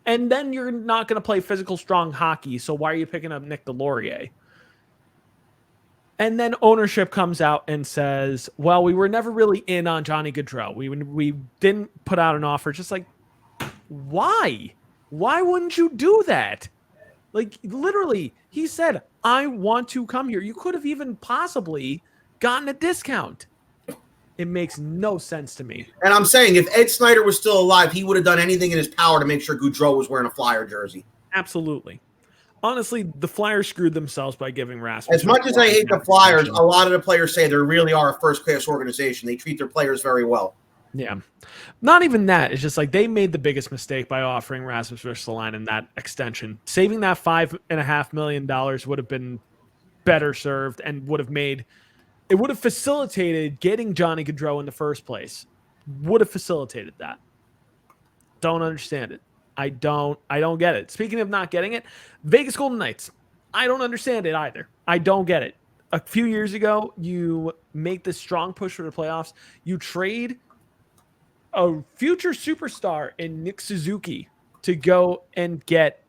And then you're not going to play physical, strong hockey. So why are you picking up Nick Delorier? And then ownership comes out and says, well, we were never really in on Johnny Gaudreau. We didn't put out an offer. Just like, why? Why wouldn't you do that? Like, literally, he said, I want to come here. You could have even possibly gotten a discount. It makes no sense to me. And I'm saying, if Ed Snyder was still alive, he would have done anything in his power to make sure Gaudreau was wearing a Flyer jersey. Absolutely. Honestly, the Flyers screwed themselves by giving Rasmus. As much as I hate the Flyers, a lot of the players say they really are a first-class organization. They treat their players very well. Yeah. Not even that. It's just like they made the biggest mistake by offering Rasmus Ristolainen that extension. Saving that $5.5 million would have been better served and would have facilitated getting Johnny Gaudreau in the first place. Would have facilitated that. Don't understand it. I don't get it. Speaking of not getting it, Vegas Golden Knights. I don't understand it either. I don't get it. A few years ago, you make this strong push for the playoffs. You trade a future superstar in Nick Suzuki to go and get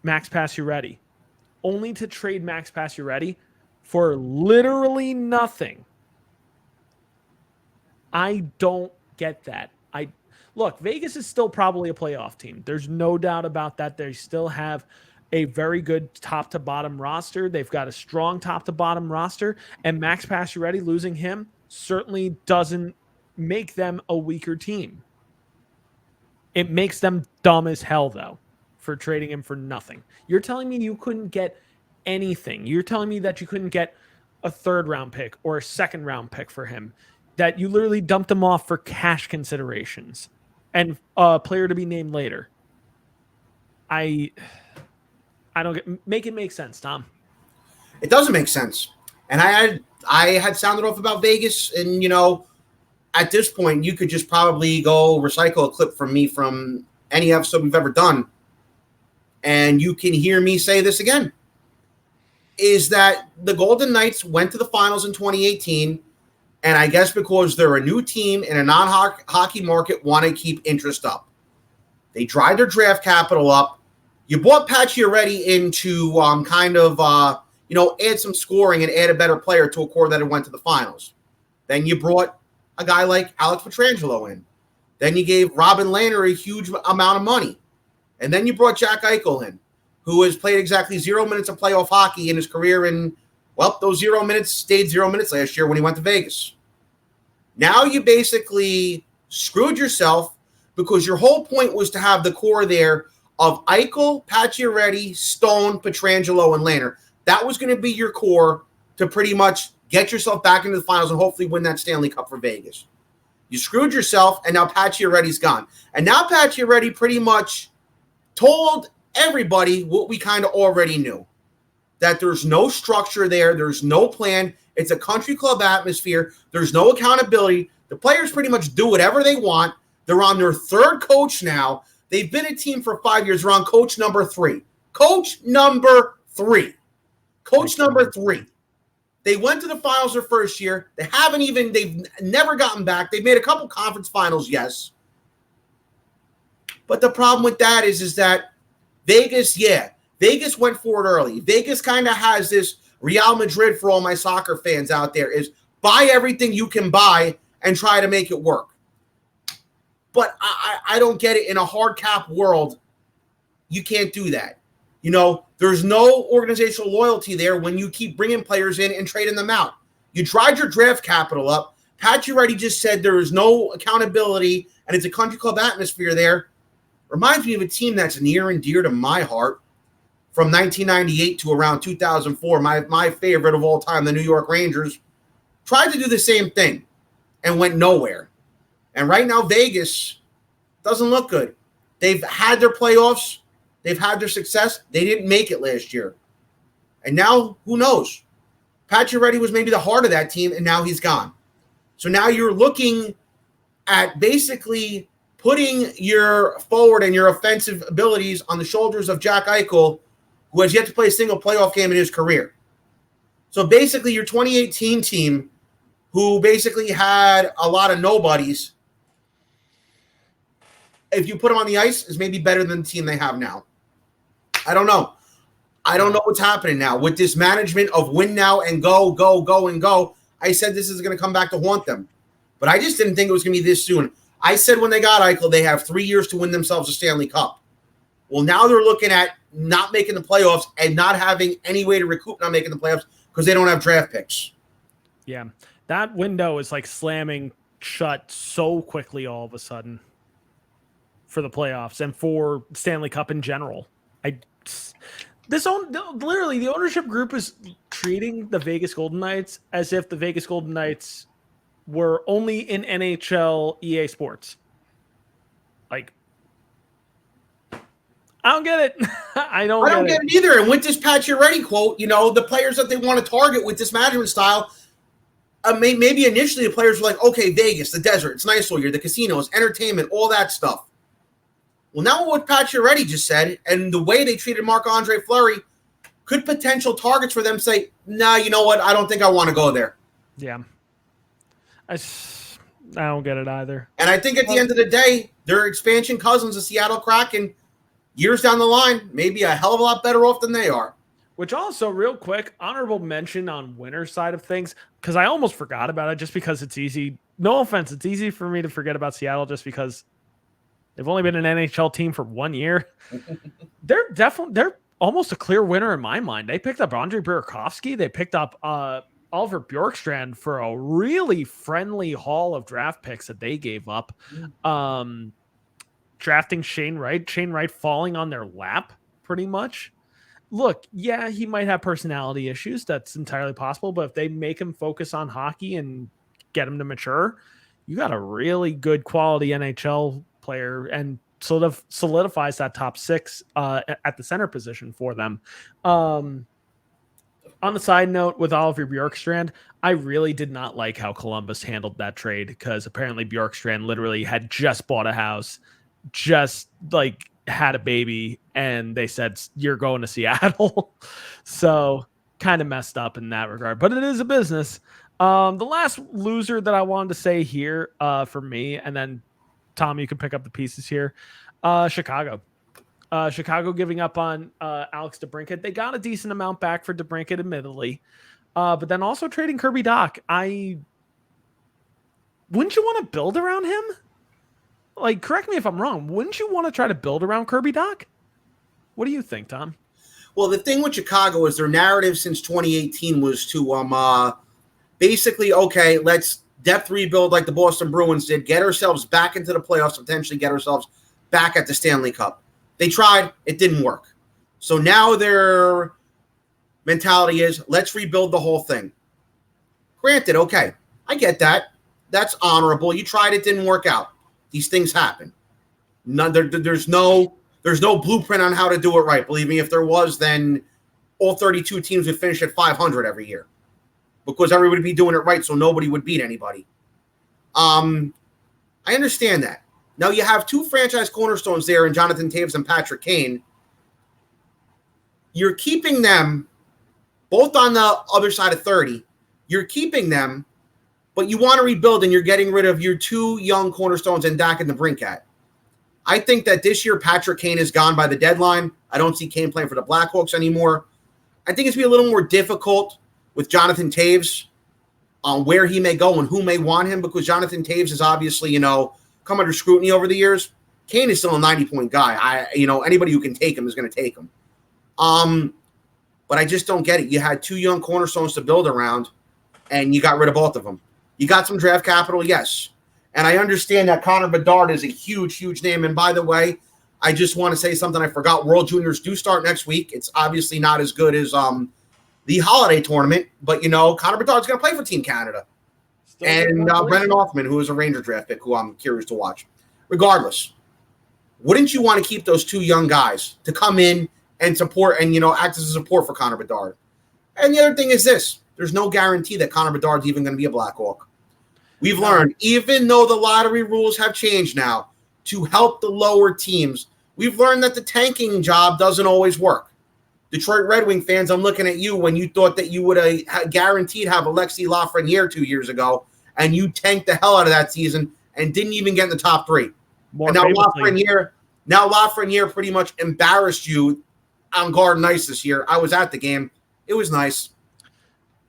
Max Pacioretty, only to trade Max Pacioretty for literally nothing. I don't get that. Look, Vegas is still probably a playoff team. There's no doubt about that. They still have a very good top-to-bottom roster. They've got a strong top-to-bottom roster, and Max Pacioretty, losing him certainly doesn't make them a weaker team. It makes them dumb as hell, though, for trading him for nothing. You're telling me you couldn't get anything. You're telling me that you couldn't get a 3rd round pick or a 2nd round pick for him, that you literally dumped him off for cash considerations and a player to be named later. I don't make it make sense, Tom. It doesn't make sense. And I had sounded off about Vegas, and at this point you could just probably go recycle a clip from me from any episode we've ever done, and you can hear me say this again. Is that the Golden Knights went to the finals in 2018, and I guess because they're a new team in a non-hockey market, want to keep interest up. They dried their draft capital up. You bought Pacioretty in to add some scoring and add a better player to a core that went to the finals. Then you brought a guy like Alex Pietrangelo in. Then you gave Robin Lehner a huge amount of money. And then you brought Jack Eichel in, who has played exactly 0 minutes of playoff hockey in his career. And, well, those 0 minutes stayed 0 minutes last year when he went to Vegas. Now you basically screwed yourself because your whole point was to have the core there of Eichel, Pacioretty, Stone, Pietrangelo, and Lehner. That was going to be your core to pretty much get yourself back into the finals and hopefully win that Stanley Cup for Vegas. You screwed yourself, and now Pacioretty's gone. And now Pacioretty pretty much told everybody what we kind of already knew, that there's no structure there. There's no plan. It's a country club atmosphere. There's no accountability. The players pretty much do whatever they want. They're on their 3rd coach now. They've been a team for 5 years. They're on coach number 3. Coach number 3. Coach number 3. They went to the finals their first year. They've never gotten back. They've made a couple conference finals, yes. But the problem with that is that Vegas went for it early. Vegas kind of has this Real Madrid for all my soccer fans out there is buy everything you can buy and try to make it work. But I don't get it. In a hard cap world, you can't do that. There's no organizational loyalty there when you keep bringing players in and trading them out. You dried your draft capital up. Pacioretty just said there is no accountability, and it's a country club atmosphere there. Reminds me of a team that's near and dear to my heart from 1998 to around 2004. My favorite of all time, the New York Rangers, tried to do the same thing and went nowhere. And right now, Vegas doesn't look good. They've had their playoffs. They've had their success. They didn't make it last year. And now, who knows? Pacioretty was maybe the heart of that team, and now he's gone. So now you're looking at basically putting your forward and your offensive abilities on the shoulders of Jack Eichel, who has yet to play a single playoff game in his career. So basically your 2018 team, who basically had a lot of nobodies, if you put them on the ice, is maybe better than the team they have now. I don't know. I don't know what's happening now. With this management of win now and go, go, go, and go, I said this is going to come back to haunt them. But I just didn't think it was going to be this soon. I said when they got Eichel, they have 3 years to win themselves a Stanley Cup. Well, now they're looking at not making the playoffs and not having any way to recoup not making the playoffs because they don't have draft picks. Yeah, that window is like slamming shut so quickly all of a sudden for the playoffs and for Stanley Cup in general. Literally, the ownership group is treating the Vegas Golden Knights as if the Vegas Golden Knights were only in NHL EA Sports. Like, I don't get it. I don't get it either. And with this Pacioretty quote, the players that they want to target with this management style, maybe initially the players were like, okay, Vegas, the desert, it's nice all year, the casinos, entertainment, all that stuff. Well, now what Pacioretty just said and the way they treated Marc-Andre Fleury, could potential targets for them say, nah, you know what? I don't think I want to go there. Yeah. I don't get it either. And I think at the end of the day, their expansion cousins, the Seattle Kraken, years down the line, maybe a hell of a lot better off than they are. Which also, real quick, honorable mention on winner's side of things, because I almost forgot about it just because it's easy. No offense, it's easy for me to forget about Seattle just because they've only been an NHL team for 1 year. They're almost a clear winner in my mind. They picked up Andrei Burakovsky. They picked up Oliver Bjorkstrand for a really friendly haul of draft picks that they gave up. Drafting Shane Wright falling on their lap pretty much. Look, yeah, he might have personality issues. That's entirely possible. But if they make him focus on hockey and get him to mature, you got a really good quality NHL player and sort of solidifies that top six at the center position for them. On the side note with Oliver Bjorkstrand, I really did not like how Columbus handled that trade because apparently Bjorkstrand literally had just bought a house, just like had a baby, and they said, you're going to Seattle. So kind of messed up in that regard, but it is a business. The last loser that I wanted to say here for me, and then Tom, you can pick up the pieces here. Chicago. Chicago giving up on Alex DeBrincat. They got a decent amount back for DeBrincat, admittedly. But then also trading Kirby Dach. Wouldn't you want to build around him? Like, correct me if I'm wrong. Wouldn't you want to try to build around Kirby Dach? What do you think, Tom? Well, the thing with Chicago is their narrative since 2018 was to basically, okay, let's depth rebuild like the Boston Bruins did, get ourselves back into the playoffs, potentially get ourselves back at the Stanley Cup. They tried. It didn't work. So now their mentality is, let's rebuild the whole thing. Granted, okay, I get that. That's honorable. You tried, it didn't work out. These things happen. There's no blueprint on how to do it right. Believe me, if there was, then all 32 teams would finish at 500 every year because everybody would be doing it right, so nobody would beat anybody. I understand that. Now you have two franchise cornerstones there in Jonathan Toews and Patrick Kane. You're keeping them both on the other side of 30. You're keeping them, but you want to rebuild, and you're getting rid of your two young cornerstones in Dach and DeBrincat. I think that this year Patrick Kane is gone by the deadline. I don't see Kane playing for the Blackhawks anymore. I think it's going to be a little more difficult with Jonathan Toews on where he may go and who may want him, because Jonathan Toews is obviously, come under scrutiny over the years. Kane is still a 90-point guy. Anybody who can take him is going to take him. But I just don't get it. You had two young cornerstones to build around, and you got rid of both of them. You got some draft capital, yes. And I understand that Connor Bedard is a huge, huge name. And by the way, I just want to say something I forgot. World Juniors do start next week. It's obviously not as good as the holiday tournament, but, Connor Bedard's going to play for Team Canada. And Brennan Hoffman, who is a Ranger draft pick, who I'm curious to watch. Regardless, wouldn't you want to keep those two young guys to come in and support and, act as a support for Connor Bedard? And the other thing is this. There's no guarantee that Connor Bedard's even going to be a Blackhawk. We've learned, even though the lottery rules have changed now to help the lower teams, we've learned that the tanking job doesn't always work. Detroit Red Wing fans, I'm looking at you when you thought that you would guaranteed have Alexis Lafreniere 2 years ago, and you tanked the hell out of that season and didn't even get in the top three. And now Lafreniere pretty much embarrassed you on Garden Ice this year. I was at the game. It was nice.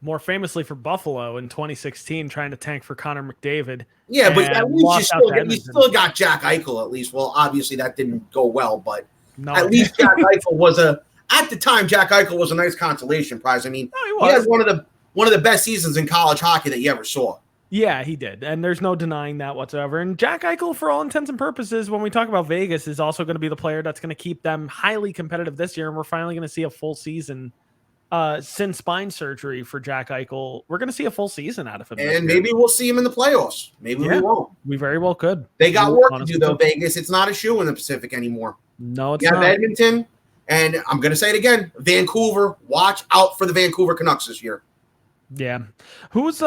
More famously for Buffalo in 2016, trying to tank for Connor McDavid. Yeah, but at least you still got Jack Eichel, at least. Well, obviously that didn't go well, but at least Jack Eichel was at the time, Jack Eichel was a nice consolation prize. I mean, he had one of the best seasons in college hockey that you ever saw. Yeah, he did. And there's no denying that whatsoever. And Jack Eichel, for all intents and purposes, when we talk about Vegas, is also going to be the player that's going to keep them highly competitive this year. And we're finally going to see a full season since spine surgery for Jack Eichel. We're going to see a full season out of him. And maybe we'll see him in the playoffs. Maybe we won't. We very well could. They got work to do, though, Vegas. It's not a shoe in the Pacific anymore. No, it's not. Edmonton, and I'm going to say it again, Vancouver. Watch out for the Vancouver Canucks this year. Yeah. Who's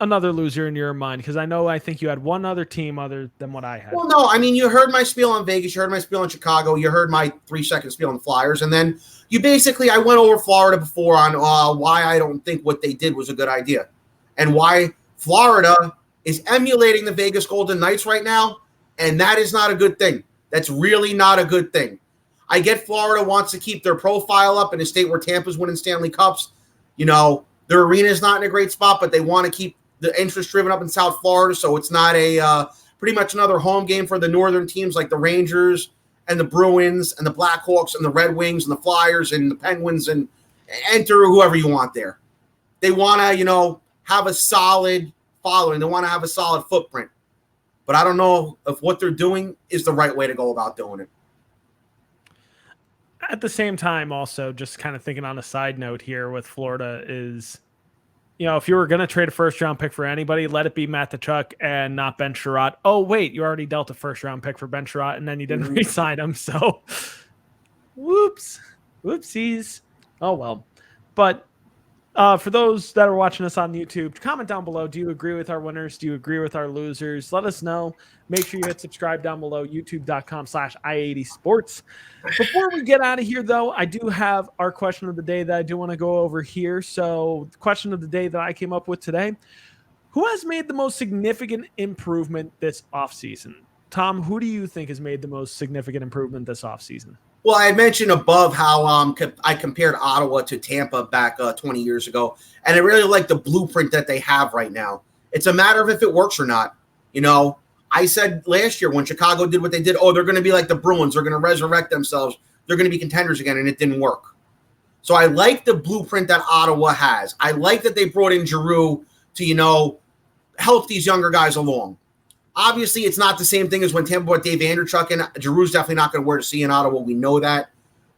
another loser in your mind? Because I think you had one other team other than what I had. Well, no, I mean, you heard my spiel on Vegas. You heard my spiel on Chicago. You heard my 3-second spiel on the Flyers. And then I went over Florida before on why I don't think what they did was a good idea and why Florida is emulating the Vegas Golden Knights right now. And that is not a good thing. That's really not a good thing. I get Florida wants to keep their profile up in a state where Tampa's winning Stanley Cups. Their arena is not in a great spot, but they want to keep the interest driven up in South Florida. So it's not pretty much another home game for the northern teams like the Rangers and the Bruins and the Blackhawks and the Red Wings and the Flyers and the Penguins and enter whoever you want there. They want to, have a solid following. They want to have a solid footprint. But I don't know if what they're doing is the right way to go about doing it. At the same time, also, just kind of thinking on a side note here with Florida is, if you were going to trade a first-round pick for anybody, let it be Matt Tkachuk and not Ben Sherratt. Oh, wait, you already dealt a first-round pick for Ben Sherratt, and then you didn't re-sign him. So, whoopsies. Oh, well. But for those that are watching us on YouTube, comment down below. Do you agree with our winners? Do you agree with our losers? Let us know. Make sure you hit subscribe down below, youtube.com/i80sports. Before we get out of here, though, I do have our question of the day that I do want to go over here. So the question of the day that I came up with today, who has made the most significant improvement this offseason? Tom, who do you think has made the most significant improvement this offseason? Well, I had mentioned above how I compared Ottawa to Tampa back 20 years ago, and I really like the blueprint that they have right now. It's a matter of if it works or not. I said last year when Chicago did what they did, they're going to be like the Bruins. They're going to resurrect themselves. They're going to be contenders again, and it didn't work. So I like the blueprint that Ottawa has. I like that they brought in Giroux to, help these younger guys along. Obviously, it's not the same thing as when Tampa brought Dave Andrechuk in. Giroux's definitely not going to wear the C in Ottawa. We know that.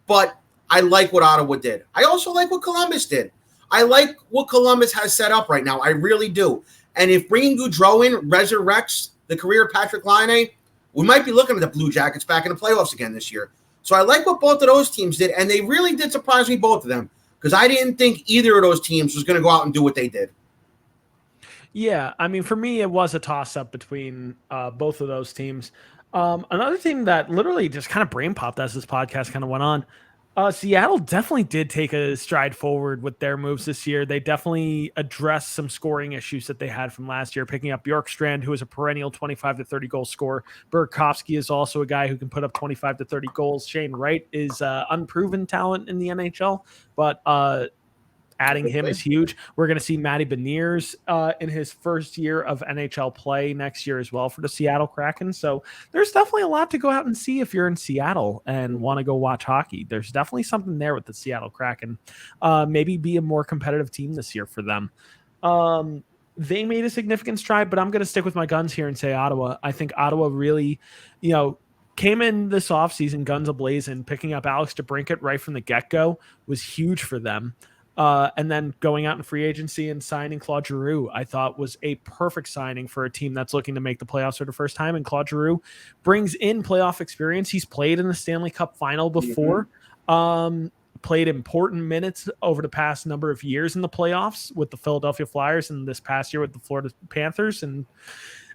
But I like what Ottawa did. I also like what Columbus did. I like what Columbus has set up right now. I really do. And if bringing Gadro in resurrects the career of Patrick Laine, we might be looking at the Blue Jackets back in the playoffs again this year. So I like what both of those teams did, and they really did surprise me, both of them, because I didn't think either of those teams was going to go out and do what they did. Yeah, I mean, for me, it was a toss-up between both of those teams. Another thing that literally just kind of brain popped as this podcast kind of went on, Seattle definitely did take a stride forward with their moves this year. They definitely addressed some scoring issues that they had from last year, picking up Bjorkstrand, who is a perennial 25 to 30 goal scorer. Burakovsky is also a guy who can put up 25 to 30 goals. Shane Wright is unproven talent in the NHL, but adding him is huge. We're going to see Matty Beniers in his first year of NHL play next year as well for the Seattle Kraken. So there's definitely a lot to go out and see if you're in Seattle and want to go watch hockey. There's definitely something there with the Seattle Kraken. Maybe be a more competitive team this year for them. They made a significant stride, but I'm going to stick with my guns here and say Ottawa. I think Ottawa really, came in this offseason guns a-blazing. Picking up Alex DeBrincat right from the get-go was huge for them. And then going out in free agency and signing Claude Giroux, I thought was a perfect signing for a team that's looking to make the playoffs for the first time. And Claude Giroux brings in playoff experience. He's played in the Stanley Cup final before, played important minutes over the past number of years in the playoffs with the Philadelphia Flyers and this past year with the Florida Panthers. And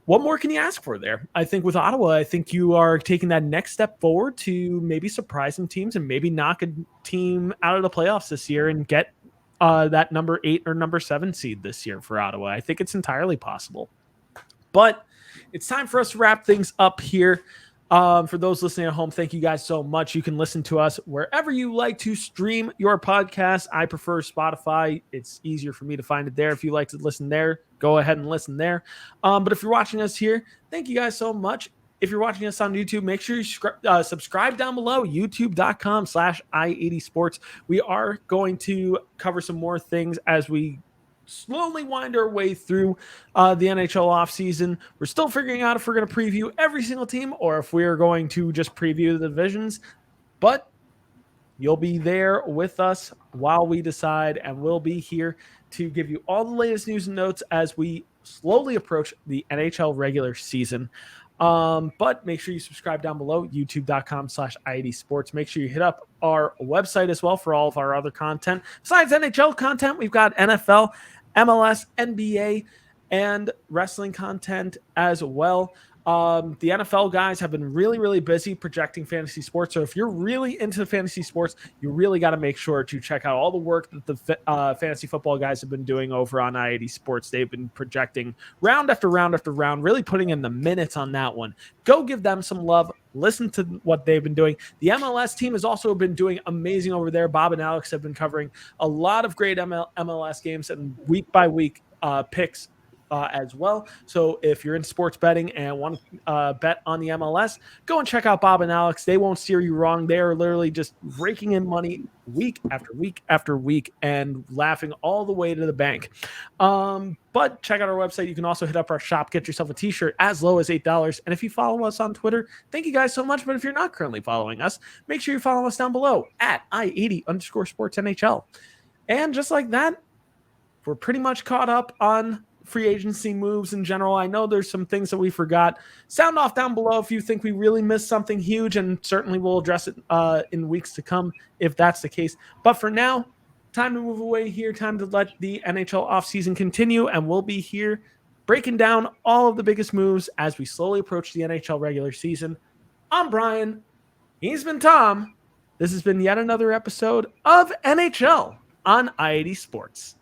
what more can you ask for there? I think with Ottawa, I think you are taking that next step forward to maybe surprise some teams and maybe knock a team out of the playoffs this year and get that number 8 or number 7 seed this year for Ottawa. I think it's entirely possible. But it's time for us to wrap things up here. For those listening at home, thank you guys so much. You can listen to us wherever you like to stream your podcast. I prefer Spotify. It's easier for me to find it there. If you like to listen there, go ahead and listen there. But if you're watching us here, thank you guys so much. If you're watching us on YouTube, make sure you subscribe down below, youtube.com/i80sports. We are going to cover some more things as we slowly wind our way through the NHL offseason. We're still figuring out if we're going to preview every single team or if we are going to just preview the divisions. But you'll be there with us while we decide, and we'll be here to give you all the latest news and notes as we slowly approach the NHL regular season. But make sure you subscribe down below, youtube.com/i80sports. Make sure you hit up our website as well for all of our other content. Besides NHL content, we've got NFL, MLS, NBA, and wrestling content as well. The NFL guys have been really, really busy projecting fantasy sports. So if you're really into fantasy sports, you really got to make sure to check out all the work that the fantasy football guys have been doing over on i80 Sports. They've been projecting round after round after round, really putting in the minutes on that one. Go give them some love. Listen to what they've been doing. The MLS team has also been doing amazing over there. Bob and Alex have been covering a lot of great MLS games and week by week picks as well. So if you're in sports betting and want to bet on the MLS, go and check out Bob and Alex. They won't steer you wrong. They are literally just raking in money week after week after week and laughing all the way to the bank. But check out our website. You can also hit up our shop, get yourself a t-shirt as low as $8. And if you follow us on Twitter, thank you guys so much. But if you're not currently following us, make sure you follow us down below at i80_sports NHL. And just like that, we're pretty much caught up on free agency moves in general. I know there's some things that we forgot. Sound off down below if you think we really missed something huge, and certainly we'll address it in weeks to come if that's the case. But for now, time to move away here. Time to let the NHL offseason continue, and we'll be here breaking down all of the biggest moves as we slowly approach the NHL regular season. I'm Brian. He's been Tom. This has been yet another episode of NHL on i80 Sports.